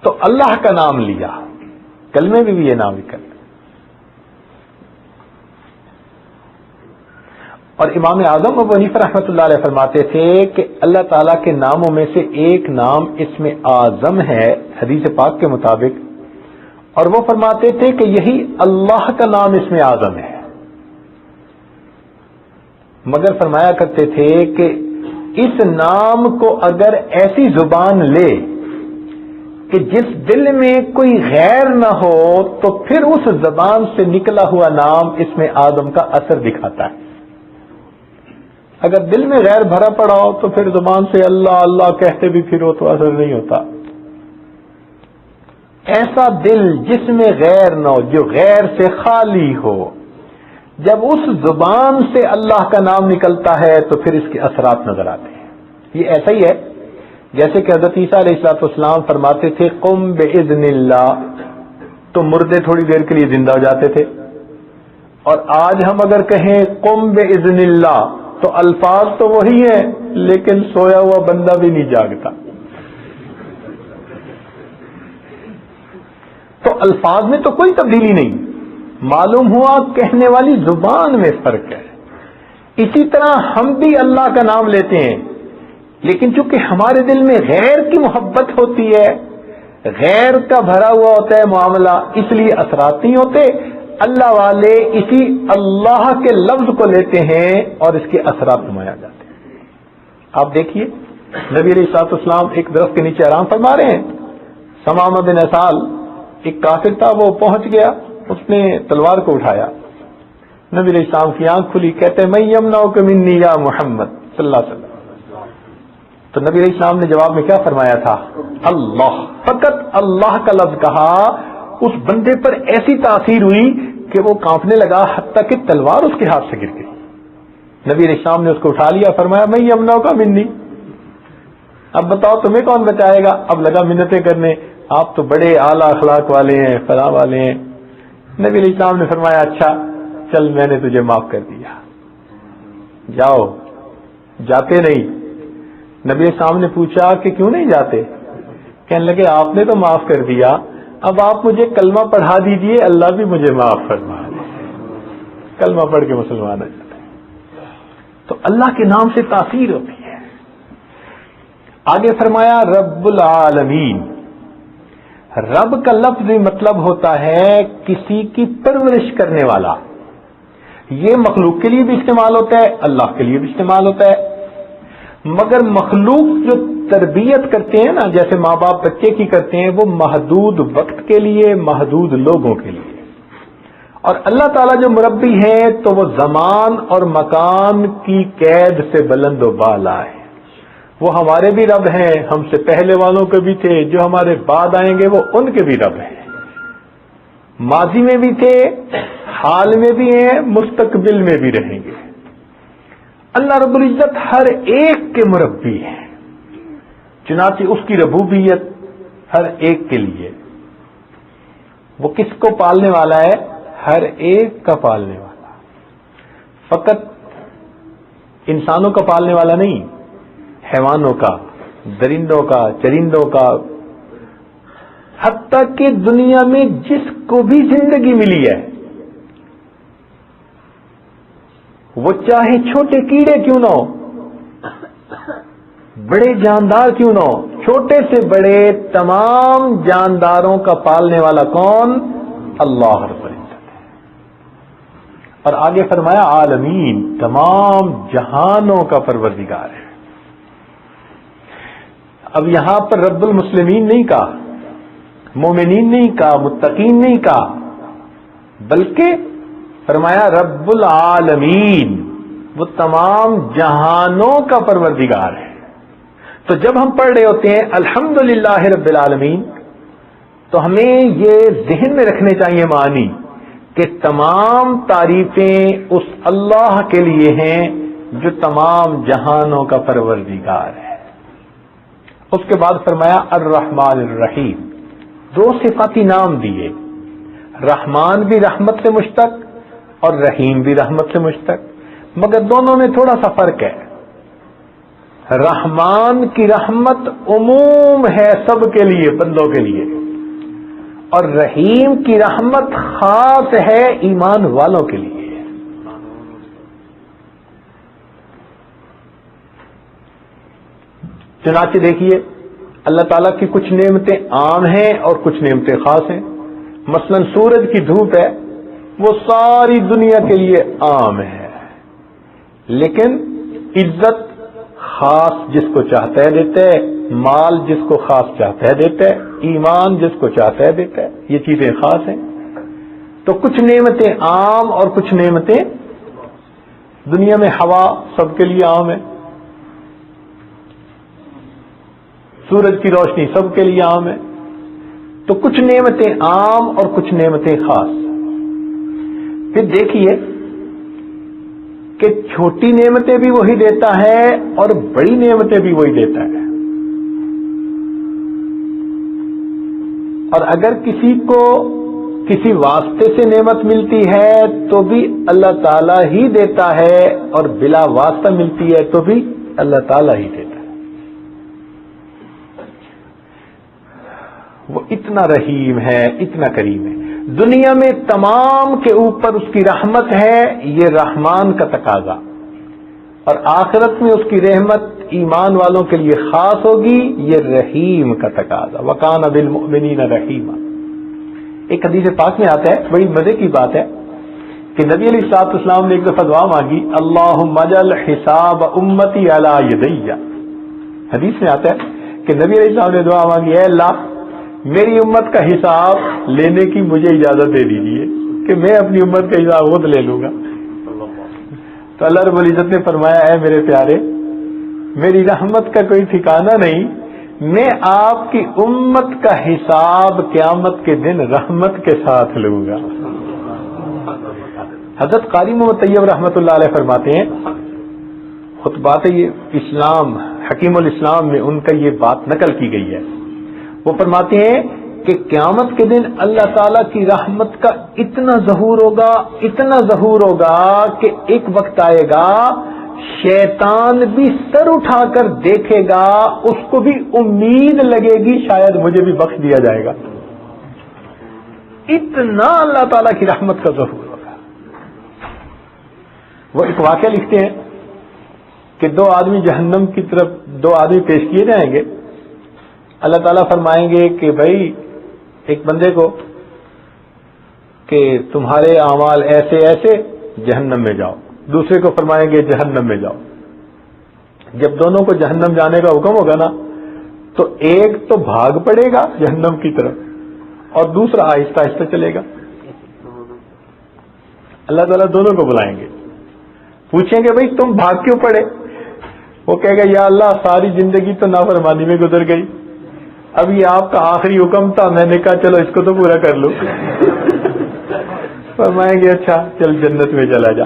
تو اللہ کا نام لیا, کلمے میں بھی یہ نام لکھا. اور امام اعظم ابو حنیفہ رحمۃ اللہ علیہ فرماتے تھے کہ اللہ تعالیٰ کے ناموں میں سے ایک نام اسم اعظم ہے حدیث پاک کے مطابق, اور وہ فرماتے تھے کہ یہی اللہ کا نام اسم اعظم ہے. مگر فرمایا کرتے تھے کہ اس نام کو اگر ایسی زبان لے کہ جس دل میں کوئی غیر نہ ہو تو پھر اس زبان سے نکلا ہوا نام اسم اعظم کا اثر دکھاتا ہے. اگر دل میں غیر بھرا پڑا ہو تو پھر زبان سے اللہ اللہ کہتے بھی پھر تو اثر نہیں ہوتا. ایسا دل جس میں غیر نہ ہو, جو غیر سے خالی ہو, جب اس زبان سے اللہ کا نام نکلتا ہے تو پھر اس کے اثرات نظر آتے ہیں. یہ ایسا ہی ہے جیسے کہ حضرت عیسیٰ علیہ الصلوۃ والسلام فرماتے تھے قم باذن اللہ, تو مردے تھوڑی دیر کے لیے زندہ ہو جاتے تھے. اور آج ہم اگر کہیں قم باذن اللہ تو الفاظ تو وہی ہیں لیکن سویا ہوا بندہ بھی نہیں جاگتا. تو الفاظ میں تو کوئی تبدیلی نہیں, معلوم ہوا کہنے والی زبان میں فرق ہے. اسی طرح ہم بھی اللہ کا نام لیتے ہیں, لیکن چونکہ ہمارے دل میں غیر کی محبت ہوتی ہے, غیر کا بھرا ہوا ہوتا ہے معاملہ, اس لیے اثرات نہیں ہوتے. اللہ والے اسی اللہ کے لفظ کو لیتے ہیں اور اس کے اثرات نمایاں جاتے ہیں. آپ دیکھیے نبی علیہ الصلوۃ والسلام ایک درخت کے نیچے آرام فرما رہے ہیں. ثمامہ بن اسال ایک کافر تھا, وہ پہنچ گیا, اس نے تلوار کو اٹھایا. نبی علیہ السلام کی آنکھ کھلی, کہتے ہیں میں یمنعک منی یا محمد صلی اللہ علیہ وسلم. تو نبی علیہ السلام نے جواب میں کیا فرمایا تھا؟ اللہ. فقط اللہ کا لفظ کہا, اس بندے پر ایسی تاثیر ہوئی کہ وہ کانپنے لگا حتیٰ کہ تلوار اس کے ہاتھ سے گر گئی. نبی علیہ السلام نے اس کو اٹھا لیا, فرمایا میں یمنعک منی. اب بتاؤ تمہیں کون بچائے گا؟ اب لگا منتیں کرنے, آپ تو بڑے اعلیٰ اخلاق والے ہیں, فلاں والے ہیں. نبی علیہ السلام نے فرمایا اچھا چل میں نے تجھے معاف کر دیا, جاؤ. جاتے نہیں. نبی علیہ السلام نے پوچھا کہ کیوں نہیں جاتے؟ کہنے لگے آپ نے تو معاف کر دیا, اب آپ مجھے کلمہ پڑھا دیجئے, اللہ بھی مجھے معاف فرما دے. کلمہ پڑھ کے مسلمان ہو جاتے ہیں. تو اللہ کے نام سے تاثیر ہوتی ہے. آگے فرمایا رب العالمین. رب کا لفظی مطلب ہوتا ہے کسی کی پرورش کرنے والا. یہ مخلوق کے لیے بھی استعمال ہوتا ہے, اللہ کے لیے بھی استعمال ہوتا ہے. مگر مخلوق جو تربیت کرتے ہیں نا, جیسے ماں باپ بچے کی کرتے ہیں, وہ محدود وقت کے لیے, محدود لوگوں کے لیے. اور اللہ تعالیٰ جو مربی ہے تو وہ زمان اور مکان کی قید سے بلند و بالا ہے. وہ ہمارے بھی رب ہیں, ہم سے پہلے والوں کے بھی تھے, جو ہمارے بعد آئیں گے وہ ان کے بھی رب ہیں. ماضی میں بھی تھے, حال میں بھی ہیں, مستقبل میں بھی رہیں گے. اللہ رب العزت ہر ایک کے مربی ہے. چنانچہ اس کی ربوبیت, ہر ایک کے لیے. وہ کس کو پالنے والا ہے؟ ہر ایک کا پالنے والا. فقط انسانوں کا پالنے والا نہیں، حیوانوں کا، درندوں کا، چرندوں کا، حتیٰ کہ دنیا میں جس کو بھی زندگی ملی ہے، وہ چاہے چھوٹے کیڑے کیوں نہ ہو، بڑے جاندار کیوں نہ ہو، چھوٹے سے بڑے تمام جانداروں کا پالنے والا کون؟ اللہ رب العزت ہے. اور آگے فرمایا عالمین، تمام جہانوں کا پروردگار ہے. اب یہاں پر رب المسلمین نہیں کہا، مومنین نہیں کہا، متقین نہیں کہا، بلکہ فرمایا رب العالمین، وہ تمام جہانوں کا پروردگار ہے. تو جب ہم پڑھ رہے ہوتے ہیں الحمدللہ رب العالمین، تو ہمیں یہ ذہن میں رکھنے چاہیے معنی کہ تمام تعریفیں اس اللہ کے لیے ہیں جو تمام جہانوں کا پروردگار ہے. اس کے بعد فرمایا الرحمن الرحیم، 2 صفاتی نام دیے، رحمان بھی رحمت سے مشتق اور رحیم بھی رحمت سے مشتق، مگر دونوں میں تھوڑا سا فرق ہے. رحمان کی رحمت عموم ہے سب کے لیے، بندوں کے لیے، اور رحیم کی رحمت خاص ہے ایمان والوں کے لیے. چنانچہ دیکھیے اللہ تعالیٰ کی کچھ نعمتیں عام ہیں اور کچھ نعمتیں خاص ہیں. مثلا سورج کی دھوپ ہے، وہ ساری دنیا کے لیے عام ہے، لیکن عزت خاص جس کو چاہتا ہے دیتا ہے، مال جس کو خاص چاہتا ہے دیتا ہے، ایمان جس کو چاہتا ہے دیتا ہے. یہ چیزیں خاص ہیں. تو کچھ نعمتیں عام اور کچھ نعمتیں، دنیا میں ہوا سب کے لیے عام ہے، سورج کی روشنی سب کے لیے عام ہے. تو کچھ نعمتیں عام اور کچھ نعمتیں خاص. پھر دیکھیے کہ چھوٹی نعمتیں بھی وہی دیتا ہے اور بڑی نعمتیں بھی وہی دیتا ہے. اور اگر کسی کو کسی واسطے سے نعمت ملتی ہے تو بھی اللہ تعالیٰ ہی دیتا ہے، اور بلا واسطہ ملتی ہے تو بھی اللہ تعالیٰ ہی دیتا ہے. وہ اتنا رحیم ہے، اتنا کریم ہے. دنیا میں تمام کے اوپر اس کی رحمت ہے، یہ رحمان کا تقاضا، اور آخرت میں اس کی رحمت ایمان والوں کے لیے خاص ہوگی، یہ رحیم کا تقاضا. وَكَانَ بِالْمُؤْمِنِينَ رَحِيمًا. ایک حدیث پاک میں آتا ہے، بڑی مزے کی بات ہے کہ نبی علیہ الصلوۃ والسلام نے ایک دفعہ دعا مانگی، اللہم اجعل حساب امتی علی یدی. حدیث میں آتا ہے کہ نبی علیہ السلام نے دعا مانگی، اے اللہ میری امت کا حساب لینے کی مجھے اجازت دے دیجیے کہ میں اپنی امت کا حساب خود لے لوں گا. تو اللہ رب العزت نے فرمایا، اے میرے پیارے، میری رحمت کا کوئی ٹھکانہ نہیں، میں آپ کی امت کا حساب قیامت کے دن رحمت کے ساتھ لوں گا. حضرت قاری محمد طیب رحمۃ اللہ علیہ فرماتے ہیں، خطبات اسلام حکیم الاسلام میں ان کا یہ بات نقل کی گئی ہے. وہ فرماتے ہیں کہ قیامت کے دن اللہ تعالیٰ کی رحمت کا اتنا ظہور ہوگا، اتنا ظہور ہوگا کہ ایک وقت آئے گا شیطان بھی سر اٹھا کر دیکھے گا، اس کو بھی امید لگے گی شاید مجھے بھی بخش دیا جائے گا. اتنا اللہ تعالیٰ کی رحمت کا ظہور ہوگا. وہ ایک واقعہ لکھتے ہیں کہ 2 آدمی جہنم کی طرف 2 آدمی پیش کیے جائیں گے. اللہ تعالیٰ فرمائیں گے کہ بھائی ایک بندے کو کہ تمہارے اعمال ایسے ایسے، جہنم میں جاؤ. دوسرے کو فرمائیں گے جہنم میں جاؤ. جب دونوں کو جہنم جانے کا حکم ہوگا نا، تو ایک تو بھاگ پڑے گا جہنم کی طرف اور دوسرا آہستہ آہستہ چلے گا. اللہ تعالیٰ دونوں کو بلائیں گے، پوچھیں گے بھائی تم بھاگ کیوں پڑے؟ وہ کہے گا یا اللہ ساری زندگی تو نافرمانی میں گزر گئی، اب یہ آپ کا آخری حکم تھا، میں نے کہا چلو اس کو تو پورا کر لوں. فرمائیں گے اچھا چل جنت میں چلا جا.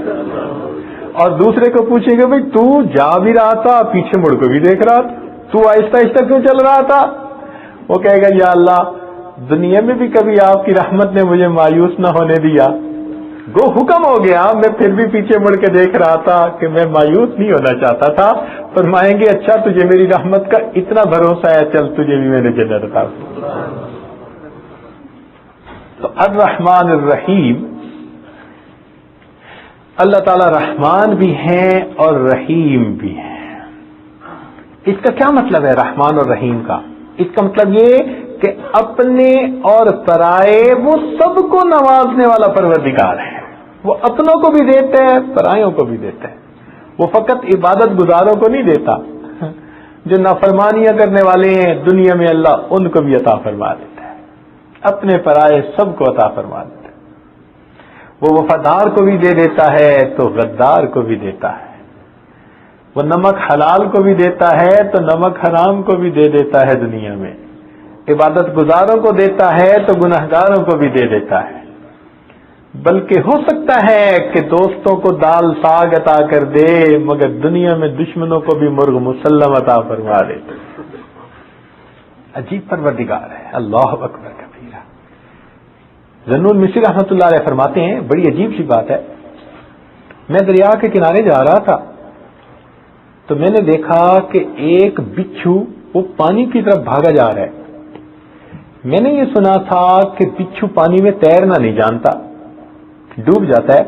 اور دوسرے کو پوچھیں گے بھائی تو جا بھی رہا تھا، پیچھے مڑ کو بھی دیکھ رہا تھا، تو آہستہ آہستہ کیوں چل رہا تھا؟ وہ کہے گا یا اللہ دنیا میں بھی کبھی آپ کی رحمت نے مجھے مایوس نہ ہونے دیا، گو حکم ہو گیا، میں پھر بھی پیچھے مڑ کے دیکھ رہا تھا کہ میں مایوس نہیں ہونا چاہتا تھا۔ فرمائیں گے اچھا تجھے میری رحمت کا اتنا بھروسہ ہے، چل تجھے بھی میں نے جنت عطا کی۔ تو الرحمن الرحیم، اللہ تعالی رحمان بھی ہیں اور رحیم بھی ہیں۔ اس کا کیا مطلب ہے رحمان اور رحیم کا؟ اس کا مطلب یہ کہ اپنے اور پرائے وہ سب کو نوازنے والا پروردگار ہے۔ وہ اپنوں کو بھی دیتا ہے، پرایوں کو بھی دیتا ہے۔ وہ فقط عبادت گزاروں کو نہیں دیتا، جو نافرمانیاں کرنے والے ہیں دنیا میں اللہ ان کو بھی عطا فرما دیتا ہے، اپنے پرائے سب کو عطا فرما دیتا ہے۔ وہ وفادار کو بھی دے دیتا ہے تو غدار کو بھی دیتا ہے، وہ نمک حلال کو بھی دیتا ہے تو نمک حرام کو بھی دے دیتا ہے دنیا میں، عبادت گزاروں کو دیتا ہے تو گناہگاروں کو بھی دے دیتا ہے۔ بلکہ ہو سکتا ہے کہ دوستوں کو دال ساگ عطا کر دے مگر دنیا میں دشمنوں کو بھی مرغ مسلم عطا فرما دے۔ عجیب پروردگار ہے، اللہ اکبر کبیرہ۔ ذنون مصری رحمۃ اللہ علیہ فرماتے ہیں بڑی عجیب سی بات ہے، میں دریا کے کنارے جا رہا تھا تو میں نے دیکھا کہ ایک بچھو وہ پانی کی طرف بھاگا جا رہا ہے۔ میں نے یہ سنا تھا کہ بچھو پانی میں تیرنا نہیں جانتا، ڈوب جاتا ہے،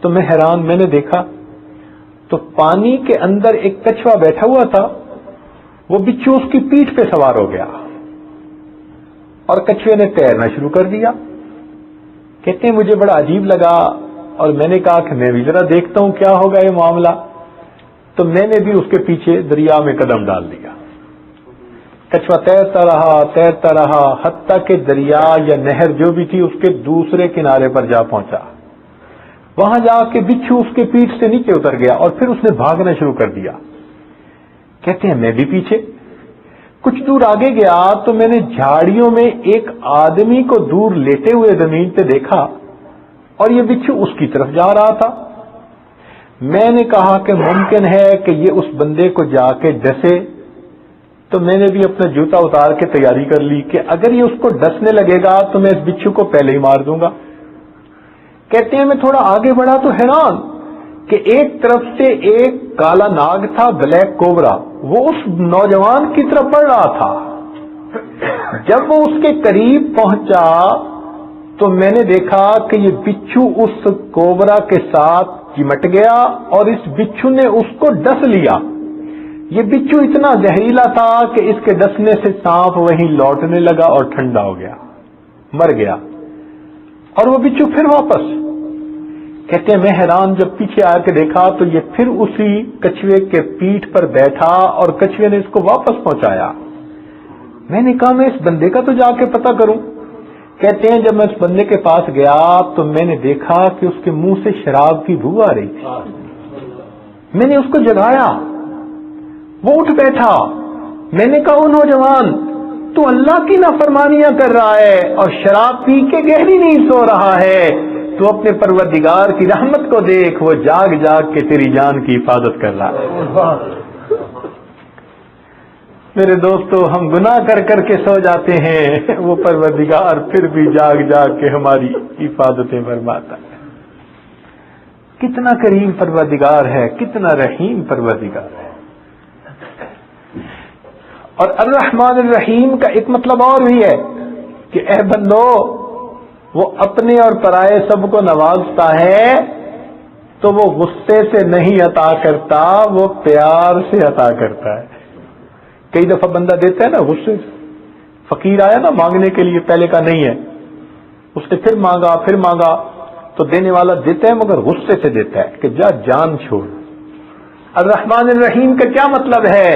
تو میں حیران، میں نے دیکھا تو پانی کے اندر ایک کچھوا بیٹھا ہوا تھا، وہ بچھو اس کی پیٹھ پہ سوار ہو گیا اور کچھوے نے تیرنا شروع کر دیا۔ کہتے ہیں مجھے بڑا عجیب لگا اور میں نے کہا کہ میں بھی ذرا دیکھتا ہوں کیا ہوگا یہ معاملہ، تو میں نے بھی اس کے پیچھے دریا میں قدم ڈال دیا۔ کچھوا تیرتا رہا حتیٰ کہ دریا یا نہر جو بھی تھی اس کے دوسرے کنارے پر جا پہنچا۔ وہاں جا کے بچھو اس کے پیٹھ سے نیچے اتر گیا اور پھر اس نے بھاگنا شروع کر دیا۔ کہتے ہیں میں بھی پیچھے کچھ دور آگے گیا تو میں نے جھاڑیوں میں ایک آدمی کو دور لیٹے ہوئے زمین پہ دیکھا اور یہ بچھو اس کی طرف جا رہا تھا۔ میں نے کہا کہ ممکن ہے کہ یہ اس بندے کو جا کے ڈسے، تو میں نے بھی اپنا جوتا اتار کے تیاری کر لی کہ اگر یہ اس کو ڈسنے لگے گا تو میں اس بچھو کو پہلے ہی مار دوں گا۔ کہتے ہیں میں تھوڑا آگے بڑھا تو حیران کہ ایک طرف سے ایک کالا ناگ تھا، بلیک کوبرا، وہ اس نوجوان کی طرف بڑھ رہا تھا۔ جب وہ اس کے قریب پہنچا تو میں نے دیکھا کہ یہ بچھو اس کوبرا کے ساتھ چمٹ گیا اور اس بچھو نے اس کو ڈس لیا۔ یہ بچھو اتنا زہریلا تھا کہ اس کے ڈسنے سے سانپ وہیں لوٹنے لگا اور ٹھنڈا ہو گیا، مر گیا، اور وہ بچھو پھر واپس۔ کہتے ہیں میں حیران، جب پیچھے آ کے دیکھا تو یہ پھر اسی کچھوے کے پیٹھ پر بیٹھا اور کچھوے نے اس کو واپس پہنچایا۔ میں نے کہا میں اس بندے کا تو جا کے پتہ کروں۔ کہتے ہیں جب میں اس بندے کے پاس گیا تو میں نے دیکھا کہ اس کے منہ سے شراب کی بو آ رہی تھی۔ میں نے اس کو جگایا، وہ اٹھ بیٹھا۔ میں نے کہا او نوجوان، تو اللہ کی نافرمانیاں کر رہا ہے اور شراب پی کے گہری نیند سو رہا ہے، تو اپنے پروردگار کی رحمت کو دیکھ، وہ جاگ جاگ کے تیری جان کی حفاظت کر رہا ہے۔ میرے دوستو، ہم گناہ کر کر کے سو جاتے ہیں، وہ پروردگار پھر بھی جاگ جاگ کے ہماری حفاظتیں فرماتا ہے۔ کتنا کریم پروردگار ہے، کتنا رحیم پروردگار ہے۔ اور الرحمن الرحیم کا ایک مطلب اور بھی ہے کہ اے بندو، وہ اپنے اور پرائے سب کو نوازتا ہے تو وہ غصے سے نہیں عطا کرتا، وہ پیار سے عطا کرتا ہے۔ کئی دفعہ بندہ دیتا ہے نا غصے سے، فقیر آیا نا مانگنے کے لیے، پہلے کا نہیں ہے، اس نے پھر مانگا تو دینے والا دیتا ہے مگر غصے سے دیتا ہے کہ جا جان چھوڑ۔ الرحمن الرحیم کا کیا مطلب ہے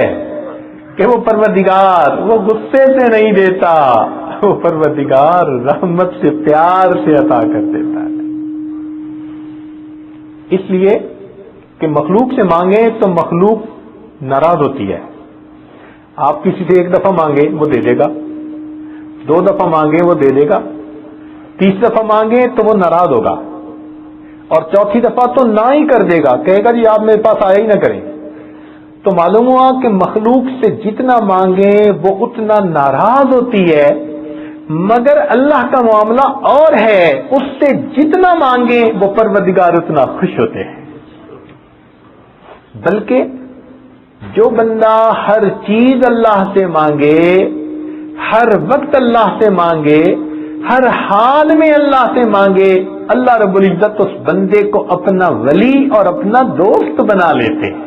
کہ وہ پروردگار وہ غصے سے نہیں دیتا، وہ پروردگار رحمت سے پیار سے عطا کر دیتا ہے۔ اس لیے کہ مخلوق سے مانگے تو مخلوق ناراض ہوتی ہے۔ آپ کسی سے ایک دفعہ مانگے وہ دے دے گا، 2 دفعہ مانگے وہ دے دے گا، 30 دفعہ مانگے تو وہ ناراض ہوگا، اور 4تھی دفعہ تو نہ ہی کر دے گا، کہے گا جی آپ میرے پاس آیا ہی نہ کریں۔ تو معلوم ہوا کہ مخلوق سے جتنا مانگیں وہ اتنا ناراض ہوتی ہے، مگر اللہ کا معاملہ اور ہے، اس سے جتنا مانگیں وہ پروردگار اتنا خوش ہوتے ہیں۔ بلکہ جو بندہ ہر چیز اللہ سے مانگے، ہر وقت اللہ سے مانگے، ہر حال میں اللہ سے مانگے، اللہ رب العزت اس بندے کو اپنا ولی اور اپنا دوست بنا لیتے ہیں۔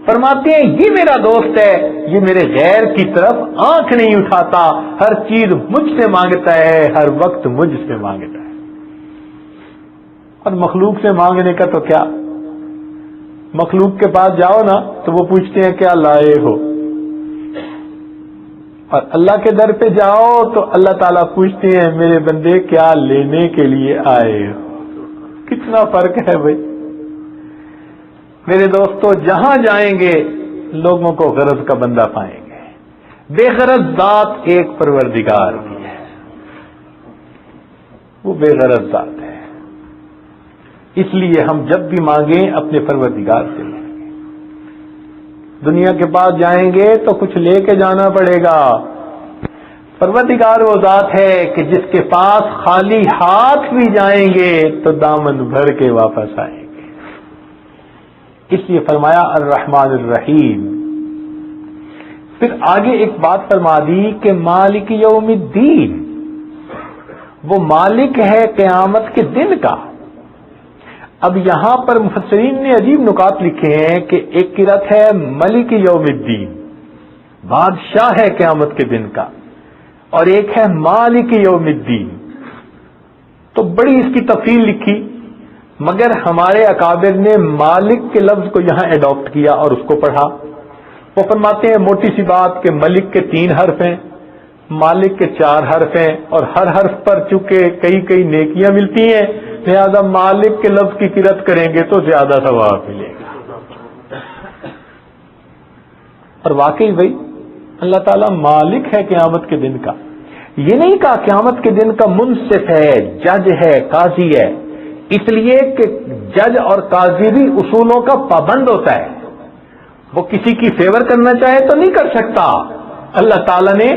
فرماتے ہیں یہ میرا دوست ہے، یہ میرے غیر کی طرف آنکھ نہیں اٹھاتا، ہر چیز مجھ سے مانگتا ہے، ہر وقت مجھ سے مانگتا ہے۔ اور مخلوق سے مانگنے کا تو کیا، مخلوق کے پاس جاؤ نا تو وہ پوچھتے ہیں کیا لائے ہو، اور اللہ کے در پہ جاؤ تو اللہ تعالیٰ پوچھتے ہیں میرے بندے کیا لینے کے لیے آئے ہو۔ کتنا فرق ہے بھائی میرے دوستو، جہاں جائیں گے لوگوں کو غرض کا بندہ پائیں گے، بے غرض ذات ایک پروردگار کی ہے، وہ بے غرض ذات ہے، اس لیے ہم جب بھی مانگیں اپنے پروردگار سے لیں گے۔ دنیا کے پاس جائیں گے تو کچھ لے کے جانا پڑے گا، پروردگار وہ ذات ہے کہ جس کے پاس خالی ہاتھ بھی جائیں گے تو دامن بھر کے واپس آئیں گے۔ اس لیے فرمایا الرحمن الرحیم۔ پھر آگے ایک بات فرما دی کہ مالک یوم الدین، وہ مالک ہے قیامت کے دن کا۔ اب یہاں پر مفسرین نے عجیب نکات لکھے ہیں کہ ایک قرأت ہے ملک یوم الدین، بادشاہ ہے قیامت کے دن کا، اور ایک ہے مالک یوم الدین، تو بڑی اس کی تفصیل لکھی، مگر ہمارے اکابر نے مالک کے لفظ کو یہاں ایڈاپٹ کیا اور اس کو پڑھا۔ وہ فرماتے ہیں موٹی سی بات کہ ملک کے 3 حرف ہیں، مالک کے 4 حرف ہیں، اور ہر حرف پر چونکہ کئی نیکیاں ملتی ہیں، لہذا مالک کے لفظ کی قرأت کریں گے تو زیادہ ثواب ملے گا۔ اور واقعی بھائی اللہ تعالیٰ مالک ہے قیامت کے دن کا، یہ نہیں کہا قیامت کے دن کا منصف ہے، جج ہے، قاضی ہے، اس لیے کہ جج اور قاضی بھی اصولوں کا پابند ہوتا ہے، وہ کسی کی فیور کرنا چاہے تو نہیں کر سکتا۔ اللہ تعالیٰ نے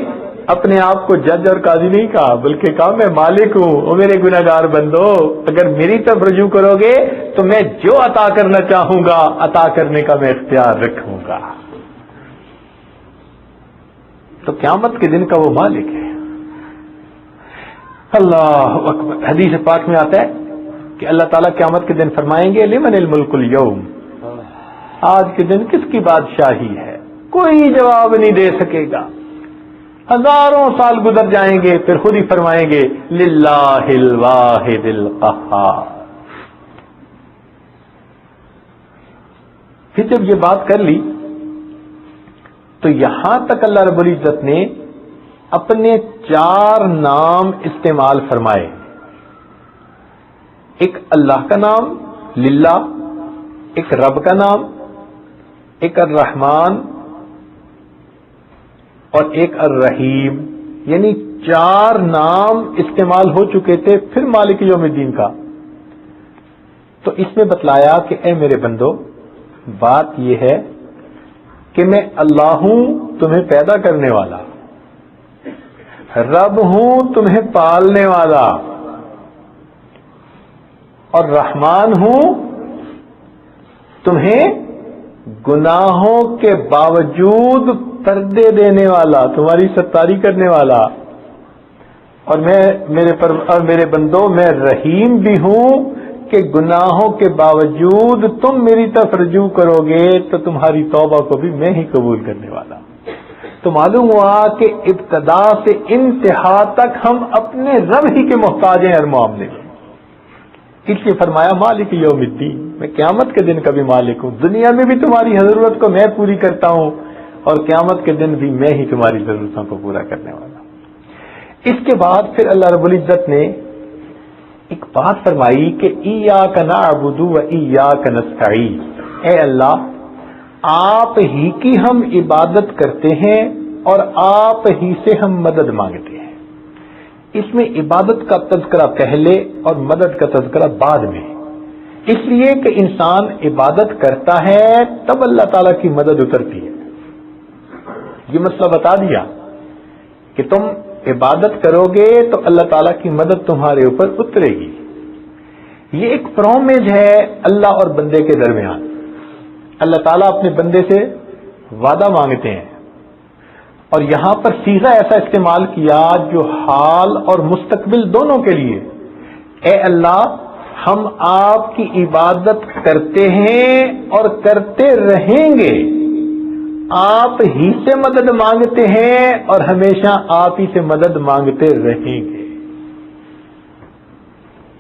اپنے آپ کو جج اور قاضی نہیں کہا، بلکہ کہا میں مالک ہوں، او میرے گناہگار بندو، اگر میری طرف رجوع کرو گے تو میں جو عطا کرنا چاہوں گا عطا کرنے کا میں اختیار رکھوں گا۔ تو قیامت کے دن کا وہ مالک ہے۔ اللہ اکبر، حدیث پاک میں آتا ہے کہ اللہ تعالیٰ قیامت کے دن فرمائیں گے لمن الملک اليوم، آج کے دن کس کی بادشاہی ہے؟ کوئی جواب نہیں دے سکے گا، ہزاروں سال گزر جائیں گے، پھر خود ہی فرمائیں گے للہ الواحد القہار۔ پھر جب یہ بات کر لی تو یہاں تک اللہ رب العزت نے اپنے 4 نام استعمال فرمائے، ایک اللہ کا نام للہ، ایک رب کا نام، ایک الرحمن اور ایک الرحیم، یعنی 4 نام استعمال ہو چکے تھے پھر مالک یوم الدین کا۔ تو اس میں بتلایا کہ اے میرے بندو، بات یہ ہے کہ میں اللہ ہوں تمہیں پیدا کرنے والا، رب ہوں تمہیں پالنے والا، اور رحمان ہوں تمہیں گناہوں کے باوجود پردے دینے والا، تمہاری ستاری کرنے والا، اور میرے بندو میں رحیم بھی ہوں کہ گناہوں کے باوجود تم میری طرف رجوع کرو گے تو تمہاری توبہ کو بھی میں ہی قبول کرنے والا۔ تو معلوم ہوا کہ ابتدا سے انتہا تک ہم اپنے رب ہی کے محتاج ہیں ہر معاملے میں۔ اس لیے فرمایا مالک یوم الدین، میں قیامت کے دن کا بھی مالک ہوں، دنیا میں بھی تمہاری ضرورت کو میں پوری کرتا ہوں، اور قیامت کے دن بھی میں ہی تمہاری ضرورتوں کو پورا کرنے والا ہوں۔ اس کے بعد پھر اللہ رب العزت نے ایک بات فرمائی کہ ایاک نعبد و ایاک نستعین، اے اللہ آپ ہی کی ہم عبادت کرتے ہیں اور آپ ہی سے ہم مدد مانگتے ہیں۔ اس میں عبادت کا تذکرہ پہلے اور مدد کا تذکرہ بعد میں، اس لیے کہ انسان عبادت کرتا ہے تب اللہ تعالیٰ کی مدد اترتی ہے. یہ مسئلہ بتا دیا کہ تم عبادت کرو گے تو اللہ تعالیٰ کی مدد تمہارے اوپر اترے گی. یہ ایک پرومز ہے اللہ اور بندے کے درمیان. اللہ تعالیٰ اپنے بندے سے وعدہ مانگتے ہیں اور یہاں پر صیغہ ایسا استعمال کیا جو حال اور مستقبل دونوں کے لیے. اے اللہ ہم آپ کی عبادت کرتے ہیں اور کرتے رہیں گے, آپ ہی سے مدد مانگتے ہیں اور ہمیشہ آپ ہی سے مدد مانگتے رہیں گے.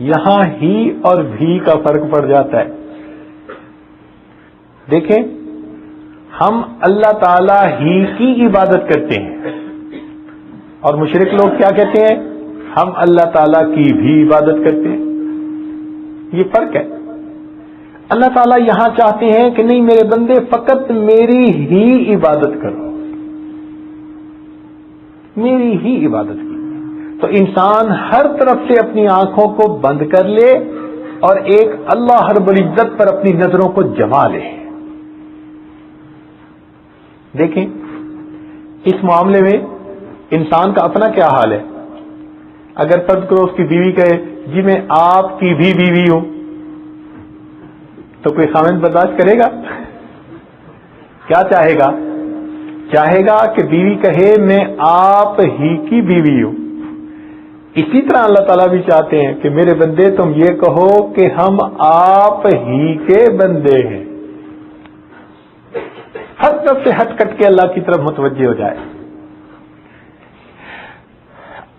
یہاں ہی اور بھی کا فرق پڑ جاتا ہے. دیکھیں, ہم اللہ تعالی ہی کی عبادت کرتے ہیں اور مشرک لوگ کیا کہتے ہیں, ہم اللہ تعالی کی بھی عبادت کرتے ہیں. یہ فرق ہے. اللہ تعالیٰ یہاں چاہتے ہیں کہ نہیں میرے بندے فقط میری ہی عبادت کرو, میری ہی عبادت کی. تو انسان ہر طرف سے اپنی آنکھوں کو بند کر لے اور ایک اللہ رب العزت پر اپنی نظروں کو جما لے. دیکھیں اس معاملے میں انسان کا اپنا کیا حال ہے. اگر فرض کرو اس کی بیوی کہے جی میں آپ کی بھی بیوی ہوں, تو کوئی خاوند برداشت کرے گا؟ کیا چاہے گا؟ چاہے گا کہ بیوی کہے میں آپ ہی کی بیوی ہوں. اسی طرح اللہ تعالیٰ بھی چاہتے ہیں کہ میرے بندے تم یہ کہو کہ ہم آپ ہی کے بندے ہیں. ہر طرف سے ہٹ کٹ کے اللہ کی طرف متوجہ ہو جائے.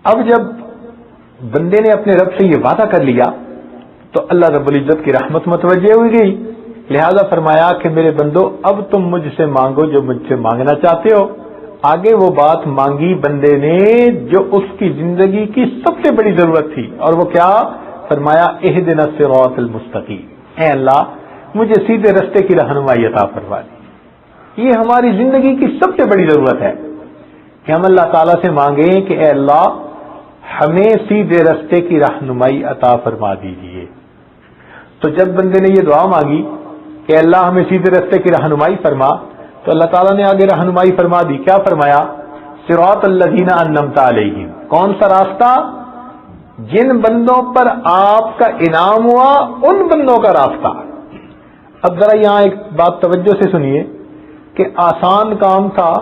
اب جب بندے نے اپنے رب سے یہ وعدہ کر لیا تو اللہ رب العزت کی رحمت متوجہ ہوئی گئی. لہذا فرمایا کہ میرے بندو اب تم مجھ سے مانگو جو مجھ سے مانگنا چاہتے ہو. آگے وہ بات مانگی بندے نے جو اس کی زندگی کی سب سے بڑی ضرورت تھی, اور وہ کیا فرمایا, اہدنا الصراط المستقیم, اے اللہ مجھے سیدھے رستے کی رہنمائی عطا فرما دی. یہ ہماری زندگی کی سب سے بڑی ضرورت ہے کہ ہم اللہ تعالیٰ سے مانگیں کہ اے اللہ ہمیں سیدھے رستے کی رہنمائی عطا فرما دیجیے. تو جب بندے نے یہ دعا مانگی کہ اللہ ہمیں سیدھے رستے کی رہنمائی فرما, تو اللہ تعالیٰ نے آگے رہنمائی فرما دی. کیا فرمایا, صراط الذین انعمت علیہم, کون سا راستہ, جن بندوں پر آپ کا انعام ہوا ان بندوں کا راستہ. اب ذرا یہاں ایک بات توجہ سے سنیے کہ آسان کام تھا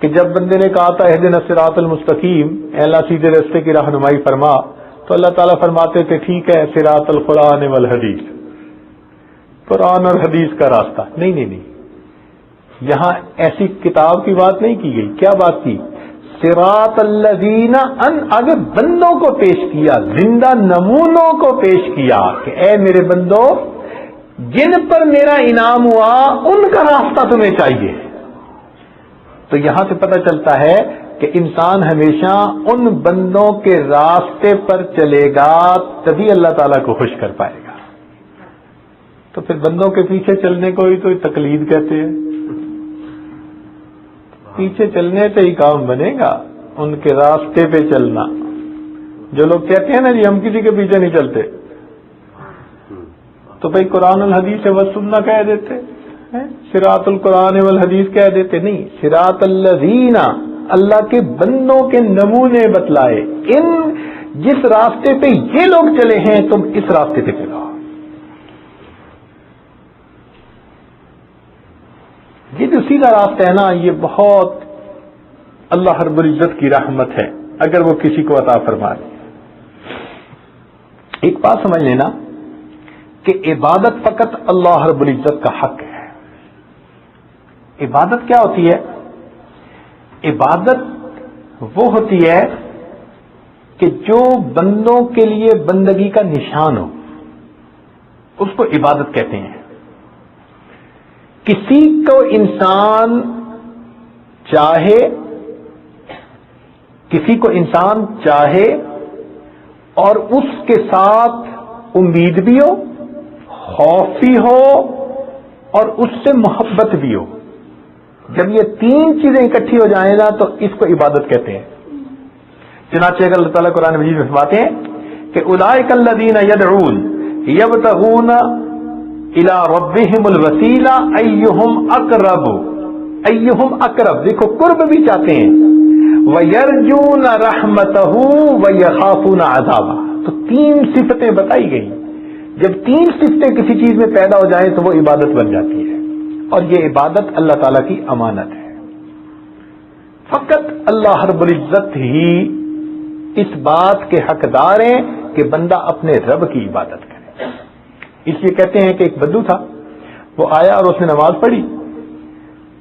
کہ جب بندے نے کہا تھا اہدنا الصراط المستقیم, اے اللہ سیدھے رستے کی رہنمائی فرما, تو اللہ تعالیٰ فرماتے تھے ٹھیک ہے صراط القرآن والحدیث, قرآن اور حدیث کا راستہ. نہیں نہیں نہیں, یہاں ایسی کتاب کی بات نہیں کی گئی. کیا بات کی, صراط الذین آگے بندوں کو پیش کیا, زندہ نمونوں کو پیش کیا کہ اے میرے بندو جن پر میرا انعام ہوا ان کا راستہ تمہیں چاہیے. تو یہاں سے پتہ چلتا ہے کہ انسان ہمیشہ ان بندوں کے راستے پر چلے گا تبھی اللہ تعالیٰ کو خوش کر پائے گا. تو پھر بندوں کے پیچھے چلنے کو ہی تو تقلید کہتے ہیں. پیچھے چلنے سے ہی کام بنے گا, ان کے راستے پہ چلنا. جو لوگ کہتے ہیں نا جی ہم کسی کے پیچھے نہیں چلتے, تو بھائی قرآن الحدیث و سننا کہہ دیتے, صراط القرآن والحدیث کہہ دیتے. نہیں, صراط الذین, اللہ کے بندوں کے نمونے بتلائے, ان جس راستے پہ یہ لوگ چلے ہیں تم اس راستے پہ چلو. یہ جو سیدھا راستہ ہے نا, یہ بہت اللہ رب العزت کی رحمت ہے اگر وہ کسی کو عطا فرما دے. ایک بات سمجھ لینا کہ عبادت فقط اللہ رب العزت کا حق ہے. عبادت کیا ہوتی ہے؟ عبادت وہ ہوتی ہے کہ جو بندوں کے لیے بندگی کا نشان ہو, اس کو عبادت کہتے ہیں. کسی کو انسان چاہے, کسی کو انسان چاہے اور اس کے ساتھ امید بھی ہو, خوف بھی ہو اور اس سے محبت بھی ہو. جب یہ تین چیزیں اکٹھی ہو جائیں نا تو اس کو عبادت کہتے ہیں. چنانچہ اللہ تعالیٰ قرآن مجید میں فرماتے ہیں کہ اولئک الذین یدعون یبتغون الی ربہم الوسیلہ ایہم اقرب، ایہم اقرب، دیکھو قرب بھی چاہتے ہیں، وَيَرْجُونَ رَحْمَتَهُ وَيَخَافُونَ عَذَابَهُ، تو تین صفتیں بتائی گئی. جب تین صفتیں کسی چیز میں پیدا ہو جائیں تو وہ عبادت بن جاتی ہے، اور یہ عبادت اللہ تعالیٰ کی امانت ہے. فقط اللہ رب العزت ہی اس بات کے حقدار ہیں کہ بندہ اپنے رب کی عبادت کرے. اس لیے کہتے ہیں کہ ایک بدو تھا، وہ آیا اور اس نے نماز پڑھی،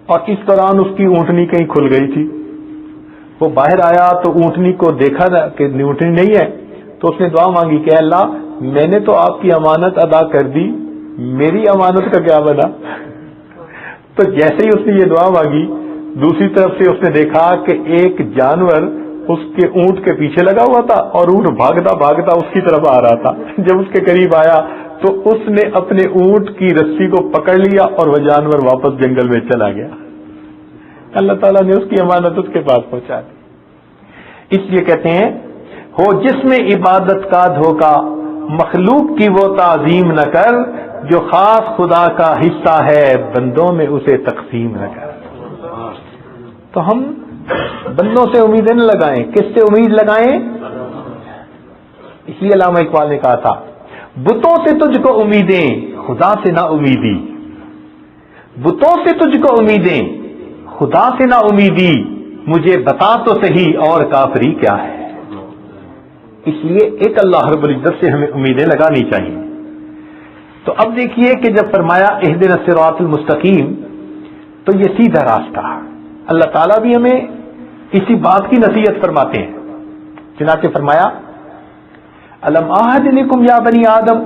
اور اس دوران اس کی اونٹنی کہیں کھل گئی تھی. وہ باہر آیا تو اونٹنی کو دیکھا کہ اونٹنی نہیں ہے، تو اس نے دعا مانگی کہ اللہ میں نے تو آپ کی امانت ادا کر دی، میری امانت کا کیا بنا. تو جیسے ہی اس نے یہ دعا مانگی، دوسری طرف سے اس نے دیکھا کہ ایک جانور اس کے اونٹ کے پیچھے لگا ہوا تھا، اور اونٹ بھاگتا بھاگتا اس کی طرف آ رہا تھا. جب اس کے قریب آیا تو اس نے اپنے اونٹ کی رسی کو پکڑ لیا اور وہ جانور واپس جنگل میں چلا گیا. اللہ تعالیٰ نے اس کی امانت اس کے پاس پہنچا دی. اس لیے کہتے ہیں ہو جس میں عبادت کا دھوکہ، مخلوق کی وہ تعظیم نہ کر، جو خاص خدا کا حصہ ہے بندوں میں اسے تقسیم نہ کر. تو ہم بندوں سے امیدیں نہ لگائیں، کس سے امید لگائیں؟ اسی علامہ اقبال نے کہا تھا بتوں سے تجھ کو امیدیں، خدا سے نہ امیدی. بتوں سے تجھ کو امیدیں، خدا سے نہ امیدی، مجھے بتا تو صحیح اور کافری کیا ہے. اس لیے ایک اللہ رب العزت سے ہمیں امیدیں لگانی چاہیے. تو اب دیکھیے کہ جب فرمایا اہدنا الصراط المستقیم، تو یہ سیدھا راستہ. اللہ تعالیٰ بھی ہمیں اسی بات کی نصیحت فرماتے ہیں. چنانچہ فرمایا الم اعہد الیکم یا بنی آدم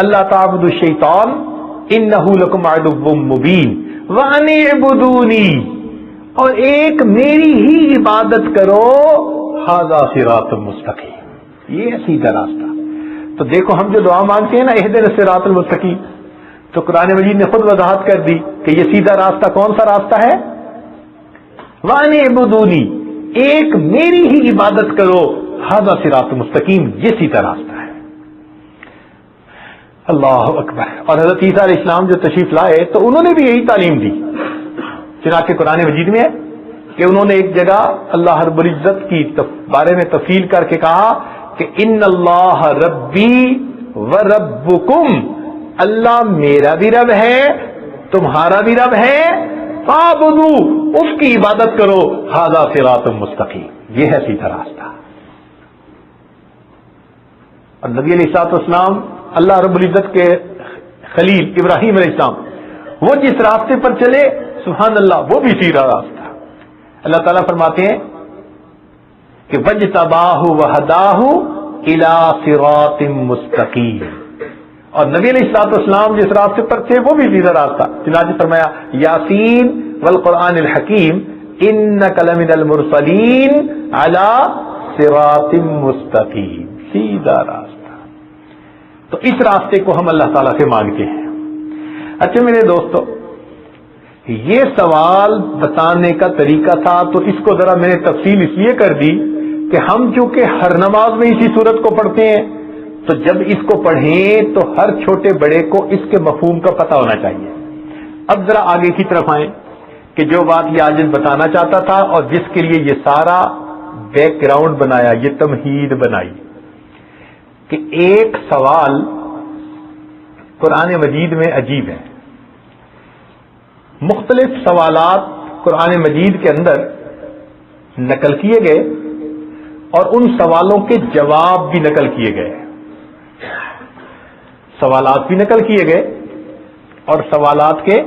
اللہ تعبدوا الشیطان انہ لکم عدو مبین وان اعبدونی، اور ایک میری ہی عبادت کرو، ھذا صراط مستقیم، یہ ہے سیدھا راستہ. تو دیکھو ہم جو دعا مانگتے ہیں نا اہدنا الصراط المستقیم، تو قرآن مجید نے خود وضاحت کر دی کہ یہ سیدھا راستہ کون سا راستہ ہے؟ وان اعبدونی، ایک میری ہی عبادت کرو، ھذا صراط مستقیم، یہ سیدھا راستہ ہے. اللہ اکبر. اور حضرت عیسیٰ علیہ السلام جو تشریف لائے تو انہوں نے بھی یہی تعلیم دی. چنانچہ قرآن مجید میں ہے کہ انہوں نے ایک جگہ اللہ رب العزت کی بارے میں تفصیل کر کے کہا کہ ان اللہ ربی و ربکم، اللہ میرا بھی رب ہے تمہارا بھی رب ہے، فاعبدو، اس کی عبادت کرو، ھذا صراط مستقیم، یہ ہے سیدھا راستہ. اور نبی علیہ الصلوۃ والسلام اللہ رب العزت کے خلیل ابراہیم علیہ السلام وہ جس راستے پر چلے، سبحان اللہ، وہ بھی سیدھا راستہ. اللہ تعالیٰ فرماتے ہیں کہ وجتباہ وہداہ الی صراط مستقیم، اور نبی علیہ الصلوۃ والسلام جس راستے پر تھے وہ بھی سیدھا راستہ. چنانچہ فرمایا یاسین والقرآن الحکیم انک لمن المرسلین علی صراط مستقیم، سیدھا راستہ. تو اس راستے کو ہم اللہ تعالیٰ سے مانگتے ہیں. اچھا میرے دوستو، یہ سوال بتانے کا طریقہ تھا تو اس کو ذرا میں نے تفصیل اس لیے کر دی کہ ہم چونکہ ہر نماز میں اسی صورت کو پڑھتے ہیں، تو جب اس کو پڑھیں تو ہر چھوٹے بڑے کو اس کے مفہوم کا پتہ ہونا چاہیے. اب ذرا آگے کی طرف آئیں کہ جو بات یہ عاجز بتانا چاہتا تھا اور جس کے لیے یہ سارا بیک گراؤنڈ بنایا، یہ تمہید بنائی، کہ ایک سوال قرآن مجید میں عجیب ہے. مختلف سوالات قرآن مجید کے اندر نقل کیے گئے اور ان سوالوں کے جواب بھی نقل کیے گئے. سوالات بھی نقل کیے گئے اور سوالات کے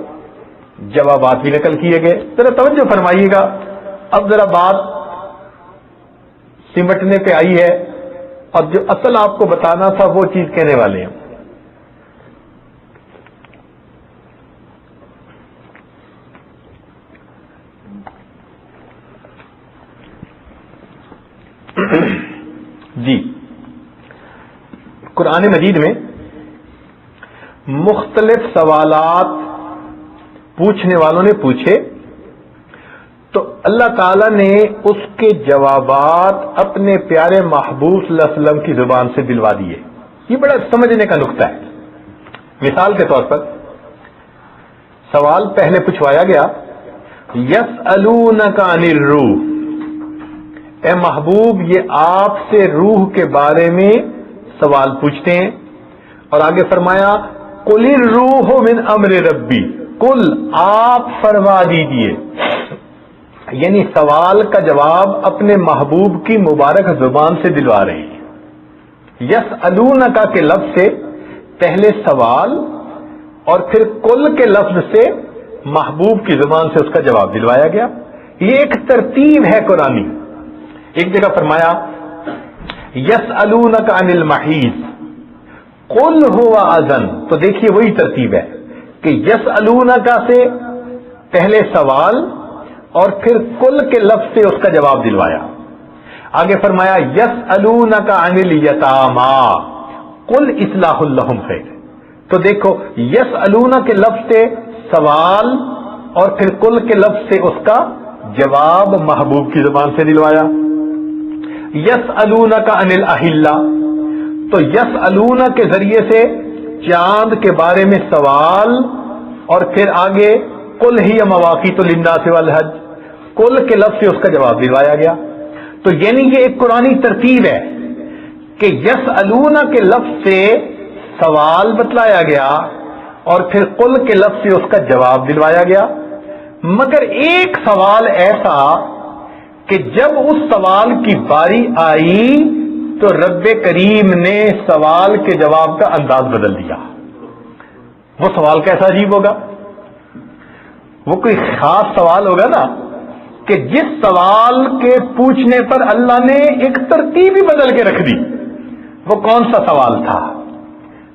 جوابات بھی نقل کیے گئے. ذرا توجہ فرمائیے گا. اب ذرا بات سمٹنے پہ آئی ہے اور جو اصل آپ کو بتانا تھا وہ چیز کہنے والے ہیں. جی، قرآن مجید میں مختلف سوالات پوچھنے والوں نے پوچھے تو اللہ تعالی نے اس کے جوابات اپنے پیارے محبوب صلی اللہ علیہ وسلم کی زبان سے دلوا دیے. یہ بڑا سمجھنے کا نقطہ ہے. مثال کے طور پر سوال پہلے پوچھوایا گیا یسألونک عن الروح، اے محبوب یہ آپ سے روح کے بارے میں سوال پوچھتے ہیں، اور آگے فرمایا قل الروح من امر ربی، قل آپ فرما دیجئے، یعنی سوال کا جواب اپنے محبوب کی مبارک زبان سے دلوا رہے ہیں. یسألونک کے لفظ سے پہلے سوال اور پھر قل کے لفظ سے محبوب کی زبان سے اس کا جواب دلوایا گیا. یہ ایک ترتیب ہے قرآنی. ایک جگہ فرمایا یسألونک عن المحیض قل هو اذن، تو دیکھیے وہی ترتیب ہے کہ یسألونک سے پہلے سوال اور پھر قل کے لفظ سے اس کا جواب دلوایا. آگے فرمایا یسألونک عن الیتامی قل اصلاح لہم خیر، تو دیکھو یسألونک کے لفظ سے سوال اور پھر قل کے لفظ سے اس کا جواب محبوب کی زبان سے دلوایا. یسألونک عن الاہلہ، تو یسألونک کے ذریعے سے چاند کے بارے میں سوال اور پھر آگے قل ہی مواقیت للناس والحج، قل کے لفظ سے اس کا جواب دلوایا گیا. تو یعنی یہ ایک قرآنی ترتیب ہے کہ یسألونک کے لفظ سے سوال بتلایا گیا اور پھر قل کے لفظ سے اس کا جواب دلوایا گیا. مگر ایک سوال ایسا کہ جب اس سوال کی باری آئی تو رب کریم نے سوال کے جواب کا انداز بدل دیا. وہ سوال کیسا عجیب ہوگا؟ وہ کوئی خاص سوال ہوگا نا کہ جس سوال کے پوچھنے پر اللہ نے ایک ترتیب ہی بدل کے رکھ دی. وہ کون سا سوال تھا؟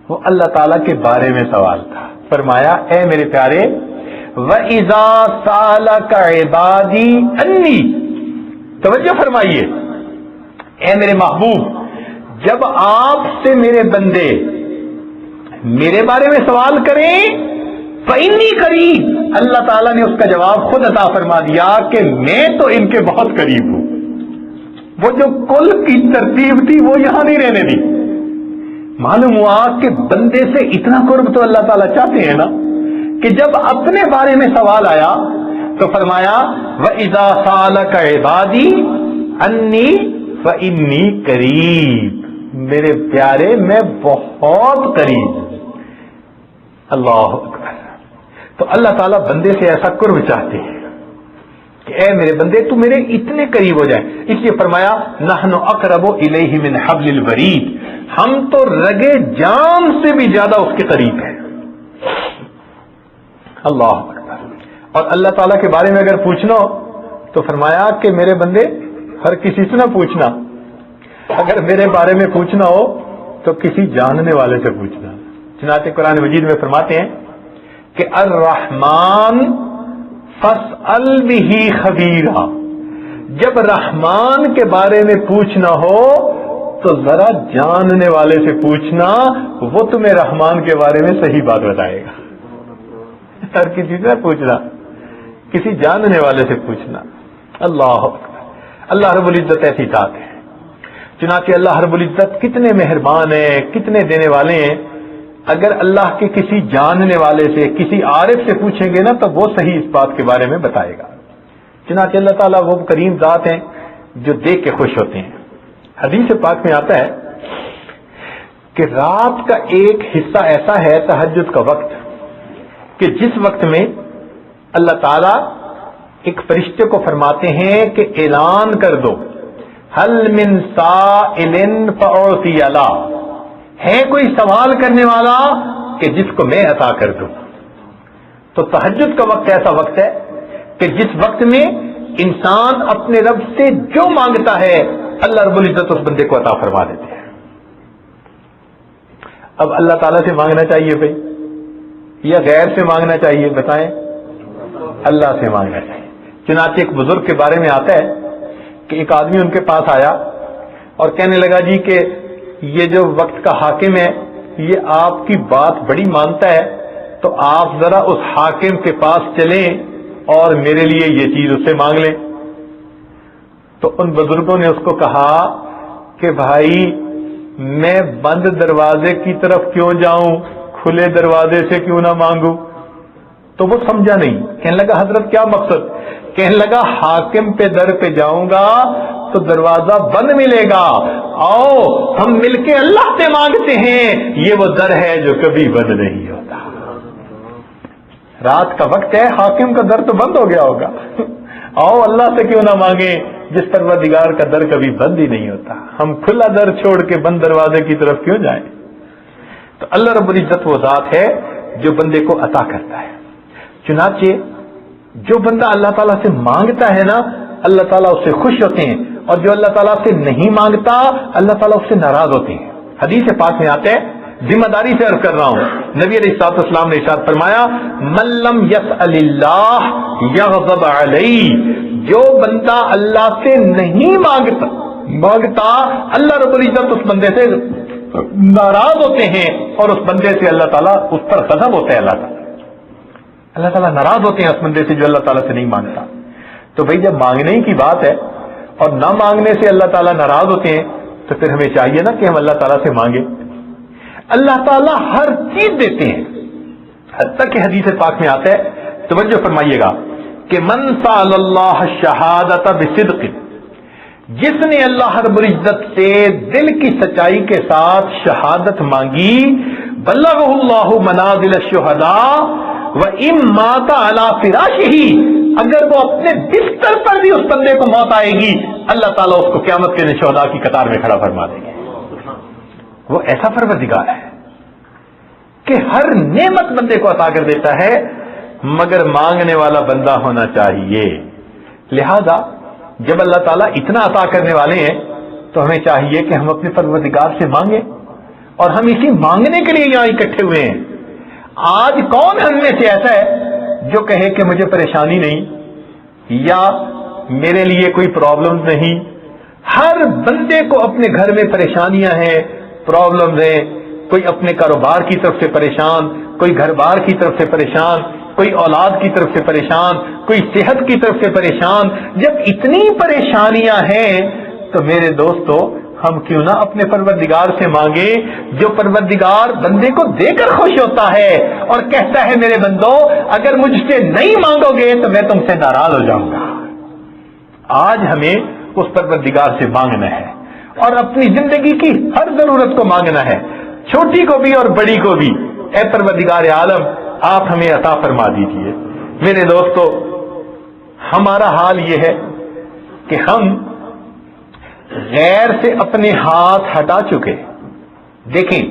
وہ اللہ تعالی کے بارے میں سوال تھا. فرمایا اے میرے پیارے وَإِذَا سَأَلَكَ عِبَادِي أَنِّي، توجہ فرمائیے اے میرے محبوب، جب آپ سے میرے بندے میرے بارے میں سوال کریں فَإِنِّي قریب، اللہ تعالیٰ نے اس کا جواب خود عطا فرما دیا کہ میں تو ان کے بہت قریب ہوں. وہ جو کل کی ترتیب تھی وہ یہاں نہیں رہنے دی. معلوم ہوا کہ بندے سے اتنا قرب تو اللہ تعالیٰ چاہتے ہیں نا کہ جب اپنے بارے میں سوال آیا تو فرمایا وَإِذَا سَأَلَكَ عِبَادِي أَنِّي فَإِنِّي قریب، میرے پیارے میں بہت قریب ہوں. اللہ اکبر. تو اللہ تعالیٰ بندے سے ایسا قرب چاہتے ہیں کہ اے میرے بندے تو میرے اتنے قریب ہو جائیں. اس لیے فرمایا نحن اقرب الیہ من حبل الورید، ہم تو رگے جان سے بھی زیادہ اس کے قریب ہیں. اللہ اکبر. اور اللہ تعالیٰ کے بارے میں اگر پوچھنا ہو تو فرمایا کہ میرے بندے ہر کسی سے نہ پوچھنا، اگر میرے بارے میں پوچھنا ہو تو کسی جاننے والے سے پوچھنا. چنانچہ قرآن مجید میں فرماتے ہیں کہ الرحمن فاسأل بہ خبیرا، جب رحمان کے بارے میں پوچھنا ہو تو ذرا جاننے والے سے پوچھنا، وہ تمہیں رحمان کے بارے میں صحیح بات بتائے گا. ہر کسی سے پوچھنا، کسی جاننے والے سے پوچھنا. اللہ اکبر. اللہ رب العزت ایسی ذات ہے. چنانچہ اللہ رب العزت کتنے مہربان ہیں، کتنے دینے والے ہیں. اگر اللہ کے کسی جاننے والے سے، کسی عارف سے پوچھیں گے نا تو وہ صحیح اس بات کے بارے میں بتائے گا. چنانچہ اللہ تعالیٰ وہ کریم ذات ہیں جو دیکھ کے خوش ہوتے ہیں. حدیث پاک میں آتا ہے کہ رات کا ایک حصہ ایسا ہے تہجد کا وقت کہ جس وقت میں اللہ تعالیٰ ایک فرشتے کو فرماتے ہیں کہ اعلان کر دو حل من سائل فاعطی له، ہے کوئی سوال کرنے والا کہ جس کو میں عطا کر دوں. تو تہجد کا وقت ایسا وقت ہے کہ جس وقت میں انسان اپنے رب سے جو مانگتا ہے اللہ رب العزت اس بندے کو عطا فرما دیتے ہیں. اب اللہ تعالیٰ سے مانگنا چاہیے بھائی یا غیر سے مانگنا چاہیے؟ بتائیں. اللہ سے مانگنا چاہیے. چنانچہ ایک بزرگ کے بارے میں آتا ہے کہ ایک آدمی ان کے پاس آیا اور کہنے لگا جی کہ یہ جو وقت کا حاکم ہے یہ آپ کی بات بڑی مانتا ہے، تو آپ ذرا اس حاکم کے پاس چلیں اور میرے لیے یہ چیز اس سے مانگ لیں. تو ان بزرگوں نے اس کو کہا کہ بھائی میں بند دروازے کی طرف کیوں جاؤں، کھلے دروازے سے کیوں نہ مانگوں؟ تو وہ سمجھا نہیں، کہنے لگا حضرت کیا مقصد؟ کہنے لگا حاکم پہ در پہ جاؤں گا تو دروازہ بند ملے گا، آؤ ہم مل کے اللہ سے مانگتے ہیں، یہ وہ در ہے جو کبھی بند نہیں ہوتا۔ رات کا وقت ہے، حاکم کا در تو بند ہو گیا ہوگا، آؤ اللہ سے کیوں نہ مانگیں جس پروردگار کا در کبھی بند ہی نہیں ہوتا، ہم کھلا در چھوڑ کے بند دروازے کی طرف کیوں جائیں؟ تو اللہ رب العزت وہ ذات ہے جو بندے کو عطا کرتا ہے۔ چنانچہ جو بندہ اللہ تعالیٰ سے مانگتا ہے نا، اللہ تعالیٰ اس سے خوش ہوتے ہیں، اور جو اللہ تعالیٰ سے نہیں مانگتا اللہ تعالیٰ اس سے ناراض ہوتے ہیں۔ حدیث پاک میں آتا ہے، ذمہ داری سے عرض کر رہا ہوں، نبی علیہ الصلوۃ والسلام نے ارشاد فرمایا، من لم یسأل اللہ یغضب علیہ، جو بندہ اللہ سے نہیں مانگتا اللہ رب العزت اس بندے سے ناراض ہوتے ہیں، اور اس بندے سے اللہ تعالیٰ اس پر غضب ہوتا ہے، اللہ تعالیٰ ناراض ہوتے ہیں اس بندے سے جو اللہ تعالیٰ سے نہیں مانگتا۔ تو بھئی جب مانگنے کی بات ہے اور نہ مانگنے سے اللہ تعالیٰ ناراض ہوتے ہیں، تو پھر ہمیں چاہیے نا کہ ہم اللہ تعالیٰ سے مانگیں۔ اللہ تعالیٰ ہر چیز دیتے ہیں، حتیٰ کہ حدیث پاک میں آتا ہے، توجہ فرمائیے گا، کہ من سأل اللہ الشہادۃ بصدق، جس نے اللہ رب العزت سے دل کی سچائی کے ساتھ شہادت مانگی، بلغہ اللہ منازل الشہداء وَإِن مَاتَ عَلَى فِرَاشِهِ، اگر وہ اپنے بستر پر بھی اس بندے کو موت آئے گی، اللہ تعالیٰ اس کو قیامت کے دن شہداء کی قطار میں کھڑا فرما دیں گے۔ وہ ایسا پروردگار ہے کہ ہر نعمت بندے کو عطا کر دیتا ہے، مگر مانگنے والا بندہ ہونا چاہیے۔ لہذا جب اللہ تعالیٰ اتنا عطا کرنے والے ہیں تو ہمیں چاہیے کہ ہم اپنے پروردگار سے مانگیں، اور ہم اسی مانگنے کے لیے یہاں اکٹھے ہوئے ہیں۔ آج کون ہم میں سے ایسا ہے جو کہے کہ مجھے پریشانی نہیں یا میرے لیے کوئی پرابلم نہیں؟ ہر بندے کو اپنے گھر میں پریشانیاں ہیں، پرابلمز ہیں، کوئی اپنے کاروبار کی طرف سے پریشان، کوئی گھر بار کی طرف سے پریشان، کوئی اولاد کی طرف سے پریشان، کوئی صحت کی طرف سے پریشان۔ جب اتنی پریشانیاں ہیں تو میرے دوستو ہم کیوں نہ اپنے پروردگار سے مانگیں، جو پروردگار بندے کو دے کر خوش ہوتا ہے اور کہتا ہے میرے بندو اگر مجھ سے نہیں مانگو گے تو میں تم سے ناراض ہو جاؤں گا۔ آج ہمیں اس پروردگار سے مانگنا ہے اور اپنی زندگی کی ہر ضرورت کو مانگنا ہے، چھوٹی کو بھی اور بڑی کو بھی۔ اے پروردگار عالم آپ ہمیں عطا فرما دیجیے۔ میرے دوستو ہمارا حال یہ ہے کہ ہم غیر سے اپنے ہاتھ ہٹا چکے۔ دیکھیں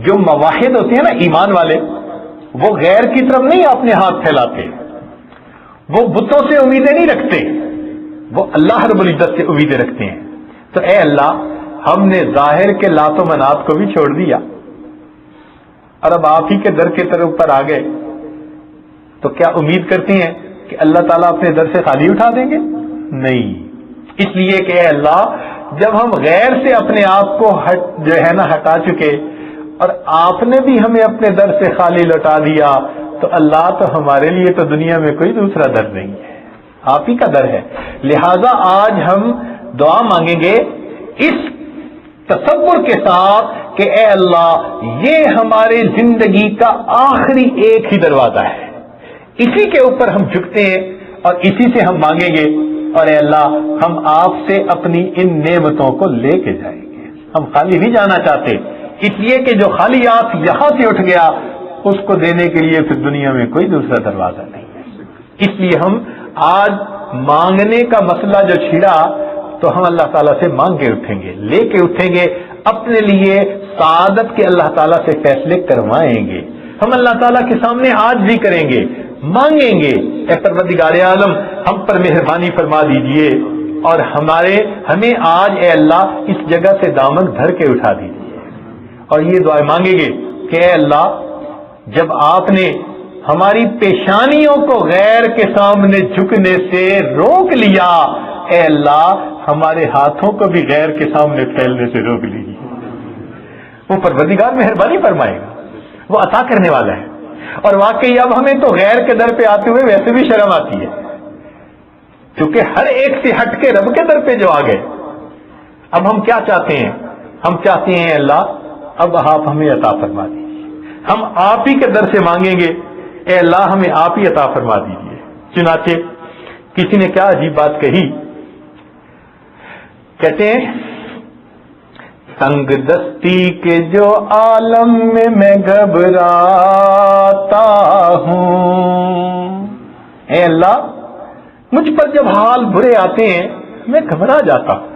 جو مواحد ہوتے ہیں نا ایمان والے، وہ غیر کی طرف نہیں اپنے ہاتھ پھیلاتے، وہ بتوں سے امیدیں نہیں رکھتے، وہ اللہ رب العزت سے امیدیں رکھتے ہیں۔ تو اے اللہ ہم نے ظاہر کے لات و منات کو بھی چھوڑ دیا اور اب آپ ہی کے در کے طرف پر آ گئے، تو کیا امید کرتے ہیں کہ اللہ تعالیٰ اپنے در سے خالی اٹھا دیں گے؟ نہیں، اس لیے کہ اے اللہ جب ہم غیر سے اپنے آپ کو ہٹا چکے اور آپ نے بھی ہمیں اپنے در سے خالی لوٹا دیا، تو اللہ تو ہمارے لیے تو دنیا میں کوئی دوسرا در نہیں ہے، آپ ہی کا در ہے۔ لہذا آج ہم دعا مانگیں گے اس تصور کے ساتھ کہ اے اللہ یہ ہمارے زندگی کا آخری ایک ہی دروازہ ہے، اسی کے اوپر ہم جھکتے ہیں اور اسی سے ہم مانگیں گے، اور اے اللہ ہم آپ سے اپنی ان نعمتوں کو لے کے جائیں گے، ہم خالی نہیں جانا چاہتے، اس لیے کہ جو خالی آپ یہاں سے اٹھ گیا اس کو دینے کے لیے پھر دنیا میں کوئی دوسرا دروازہ نہیں ہے۔ اس لیے ہم آج مانگنے کا مسئلہ جو چھڑا تو ہم اللہ تعالیٰ سے مانگ کے اٹھیں گے، لے کے اٹھیں گے، اپنے لیے سعادت کے اللہ تعالیٰ سے فیصلے کروائیں گے، ہم اللہ تعالیٰ کے سامنے آج بھی کریں گے، مانگیں گے اے پروردگار عالم ہم پر مہربانی فرما دیجئے اور ہمیں آج اے اللہ اس جگہ سے دامن دھر کے اٹھا دیجئے، اور یہ دعائیں مانگیں گے کہ اے اللہ جب آپ نے ہماری پیشانیوں کو غیر کے سامنے جھکنے سے روک لیا، اے اللہ ہمارے ہاتھوں کو بھی غیر کے سامنے پھیلنے سے روک لیجیے۔ وہ پروردگار مہربانی فرمائے گا، وہ عطا کرنے والا ہے۔ اور واقعی اب ہمیں تو غیر کے در پہ آتے ہوئے ویسے بھی شرم آتی ہے، کیونکہ ہر ایک سے ہٹ کے رب کے در پہ جو آ گئے، اب ہم کیا چاہتے ہیں ہم چاہتے ہیں اللہ اب آپ ہمیں عطا فرما دیجیے، ہم آپ ہی کے در سے مانگیں گے، اے اللہ ہمیں آپ ہی عطا فرما دیجیے۔ چنانچہ کسی نے کیا عجیب بات کہی، کہتے ہیں تنگ دستی کے جو عالم میں گھبراتا ہوں، اے اللہ مجھ پر جب حال برے آتے ہیں میں گھبرا جاتا ہوں۔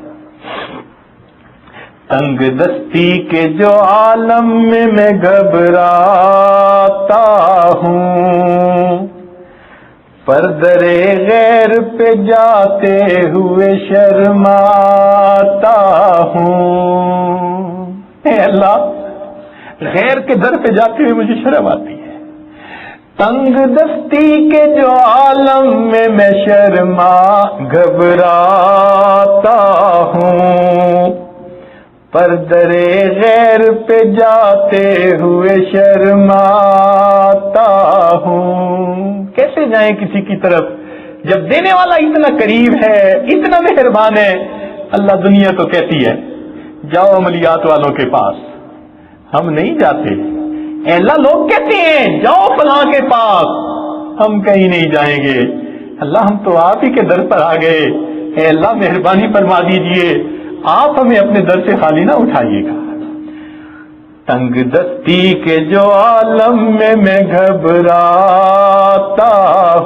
تنگ دستی کے جو عالم میں گھبراتا ہوں، پردرے غیر پہ جاتے ہوئے شرماتا ہوں۔ اے اللہ غیر کے در پہ جاتے ہوئے مجھے شرم آتی ہے۔ تنگ دستی کے جو عالم میں شرما گھبراتا ہوں، پردرے غیر پہ جاتے ہوئے شرماتا ہوں۔ کیسے جائیں کسی کی طرف جب دینے والا اتنا قریب ہے، اتنا مہربان ہے۔ اللہ دنیا تو کہتی ہے جاؤ عملیات والوں کے پاس، ہم نہیں جاتے۔ اے اللہ لوگ کہتے ہیں جاؤ فلاں کے پاس، ہم کہیں نہیں جائیں گے۔ اللہ ہم تو آپ ہی کے در پر آ گئے، اے اللہ مہربانی فرما دیجئے، آپ ہمیں اپنے در سے خالی نہ اٹھائیے گا۔ تنگ دستی کے جو عالم میں گھبراتا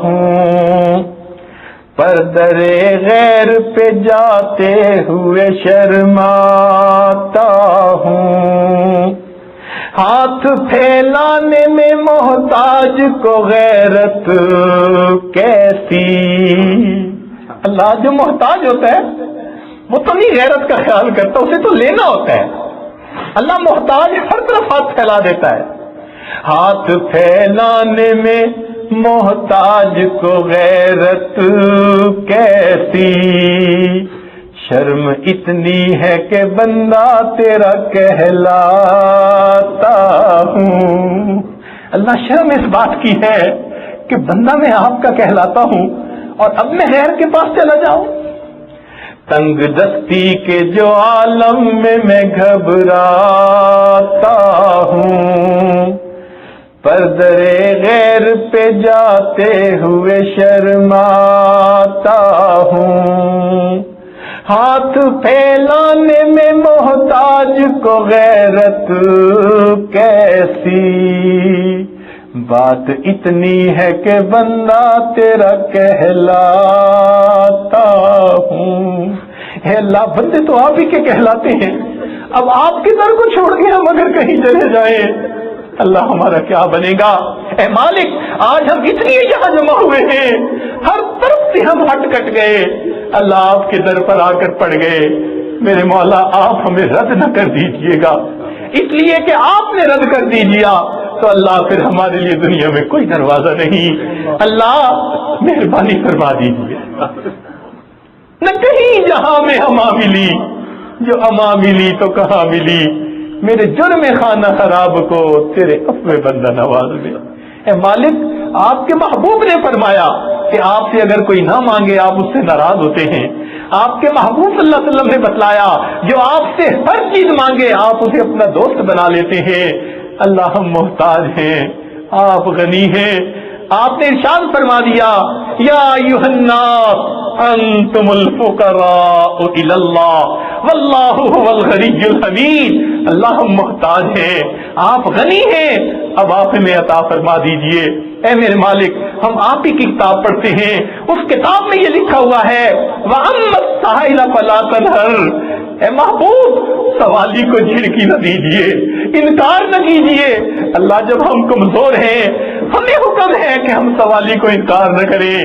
ہوں، پردرے غیر پہ جاتے ہوئے شرماتا ہوں، ہاتھ پھیلانے میں محتاج کو غیرت کیسی۔ اللہ جو محتاج ہوتا ہے وہ تو نہیں غیرت کا خیال کرتا، اسے تو لینا ہوتا ہے۔ اللہ محتاج ہر طرف ہاتھ پھیلا دیتا ہے۔ ہاتھ پھیلانے میں محتاج کو غیرت کیسی، شرم اتنی ہے کہ بندہ تیرا کہلاتا ہوں۔ اللہ شرم اس بات کی ہے کہ بندہ میں آپ کا کہلاتا ہوں اور اب میں غیر کے پاس چلا جاؤں۔ تنگ دستی کے جو عالم میں گھبراتا ہوں، پردرے غیر پہ جاتے ہوئے شرماتا ہوں، ہاتھ پھیلانے میں محتاج کو غیرت کیسی، بات اتنی ہے کہ بندہ تیرا کہلاتا ہوں۔ اے اللہ بندے تو آپ ہی کے کہلاتے ہیں، اب آپ کے در کو چھوڑ کے ہم اگر کہیں چلے جائیں اللہ ہمارا کیا بنے گا؟ اے مالک آج ہم اتنی یہاں جمع ہوئے ہیں، ہر طرف سے ہم ہٹ کٹ گئے، اللہ آپ کے در پر آ کر پڑ گئے۔ میرے مولا آپ ہمیں رد نہ کر دیجئے گا، اس لیے کہ آپ نے رد کر دیجیا تو اللہ پھر ہمارے لیے دنیا میں کوئی دروازہ نہیں۔ اللہ مہربانی فرما دیجیے، نہ کہیں جہاں میں ہما ملی، جو اما ملی تو کہاں ملی، میرے جرم خانہ خراب کو تیرے عفو بندہ نواز میں۔ اے مالک آپ کے محبوب نے فرمایا کہ آپ سے اگر کوئی نہ مانگے آپ اس سے ناراض ہوتے ہیں۔ آپ کے محبوب صلی اللہ علیہ وسلم نے بتلایا جو آپ سے ہر چیز مانگے آپ اسے اپنا دوست بنا لیتے ہیں۔ اللہ ہم محتاج ہیں، آپ غنی ہیں۔ آپ نے ارشاد فرما دیا یا ایھا الناس انتم الفقراء الی اللہ واللہ هو الغنی الحمید۔ اللہ ہم محتاج ہیں، آپ غنی ہیں، اب آپ ہمیں عطا فرما دیجئے۔ اے میرے مالک ہم آپ ہی کی کتاب پڑھتے ہیں، اس کتاب میں یہ لکھا ہوا ہے وَأَمَّا السَّائِلَ فَلَا تَنْهَرْ۔ اے محبوب سوالی کو جھڑکی نہ دیجئے، انکار نہ کیجئے۔ اللہ جب ہم کمزور ہیں ہمیں حکم ہے کہ ہم سوالی کو انکار نہ کریں۔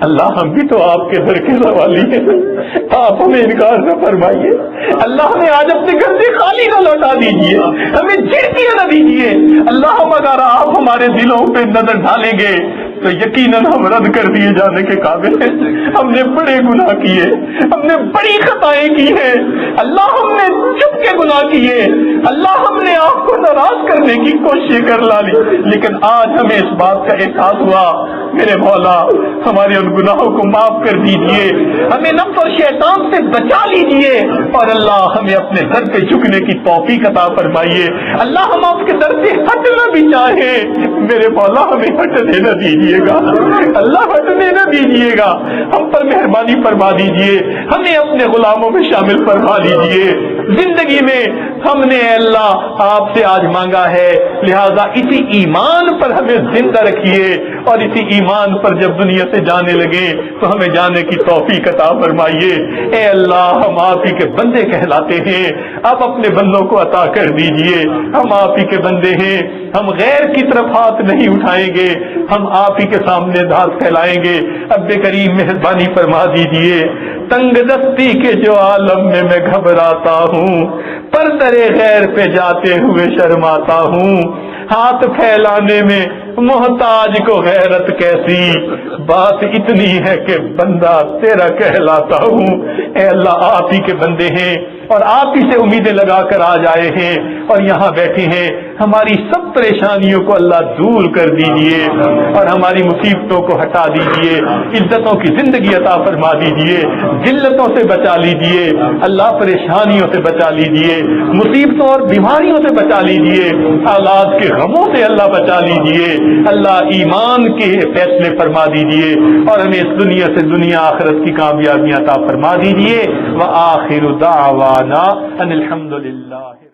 اللہ ہم بھی تو آپ کے در کے سوالی ہیں، آپ ہمیں انکار نہ فرمائیے۔ اللہ ہمیں آج اپنے گھر سے خالی نہ لوٹا دیجئے، ہمیں جھڑکیاں نہ دیجئے۔ اللہ اگر آپ ہمارے دلوں پہ نظر ڈالیں گے تو یقیناً ہم رد کر دیے جانے کے قابل ہیں. ہم نے بڑے گناہ کیے, ہم نے بڑی خطائیں کی ہیں اللہ, ہم نے چھپ کے گناہ کیے اللہ, ہم نے آپ کو ناراض کرنے کی کوشش کر لی, لیکن آج ہمیں اس بات کا احساس ہوا میرے مولا ہمارے ان گناہوں کو معاف کر دیجئے, ہمیں نفس اور شیطان سے بچا لیجئے, اور اللہ ہمیں اپنے در پہ جھکنے کی توفیق عطا فرمائیے. اللہ ہم آپ کے در سے ہٹنا بھی چاہیں میرے مولا ہمیں ہٹنے نہ دیجیے گا, اللہ ہٹنے نہ دیجیے گا, ہم پر مہربانی فرما دیجئے, ہمیں اپنے غلاموں میں شامل فرما لیجئے. زندگی میں ہم نے اللہ آپ سے آج مانگا ہے, لہذا اسی ایمان پر ہمیں زندہ رکھیے, اور اسی ایمان پر جب دنیا سے جانے لگے تو ہمیں جانے کی توفیق عطا فرمائیے. اے اللہ ہم آپ ہی کے بندے کہلاتے ہیں, آپ اپنے بندوں کو عطا کر دیجئے. ہم آپ ہی کے بندے ہیں, ہم غیر کی طرف ہاتھ نہیں اٹھائیں گے, ہم آپ ہی کے سامنے ہاتھ پھیلائیں گے. رب کریم مہربانی فرما دیجئے. تنگ دستی کے جو عالم میں گھبراتا ہوں, پر درے غیر پہ جاتے ہوئے شرماتا ہوں, ہاتھ پھیلانے میں محتاج کو غیرت کیسی, بات اتنی ہے کہ بندہ تیرا کہلاتا ہوں. اے اللہ آپ ہی کے بندے ہیں اور آپ ہی سے امیدیں لگا کر آج آئے ہیں اور یہاں بیٹھے ہیں. ہماری سب پریشانیوں کو اللہ دور کر دیجئے اور ہماری مصیبتوں کو ہٹا دیجئے. عزتوں کی زندگی عطا فرما دیجئے, ذلتوں سے بچا لیجئے اللہ, پریشانیوں سے بچا لیجئے, مصیبتوں اور بیماریوں سے بچا لیجئے, اولاد کے غموں سے اللہ بچا لیجئے. اللہ ایمان کے فیصلے فرما دیجئے اور ہمیں اس دنیا سے دنیا آخرت کی کامیابیاں عطا فرما دیجئے. وآخر دعوانا ان الحمد للہ.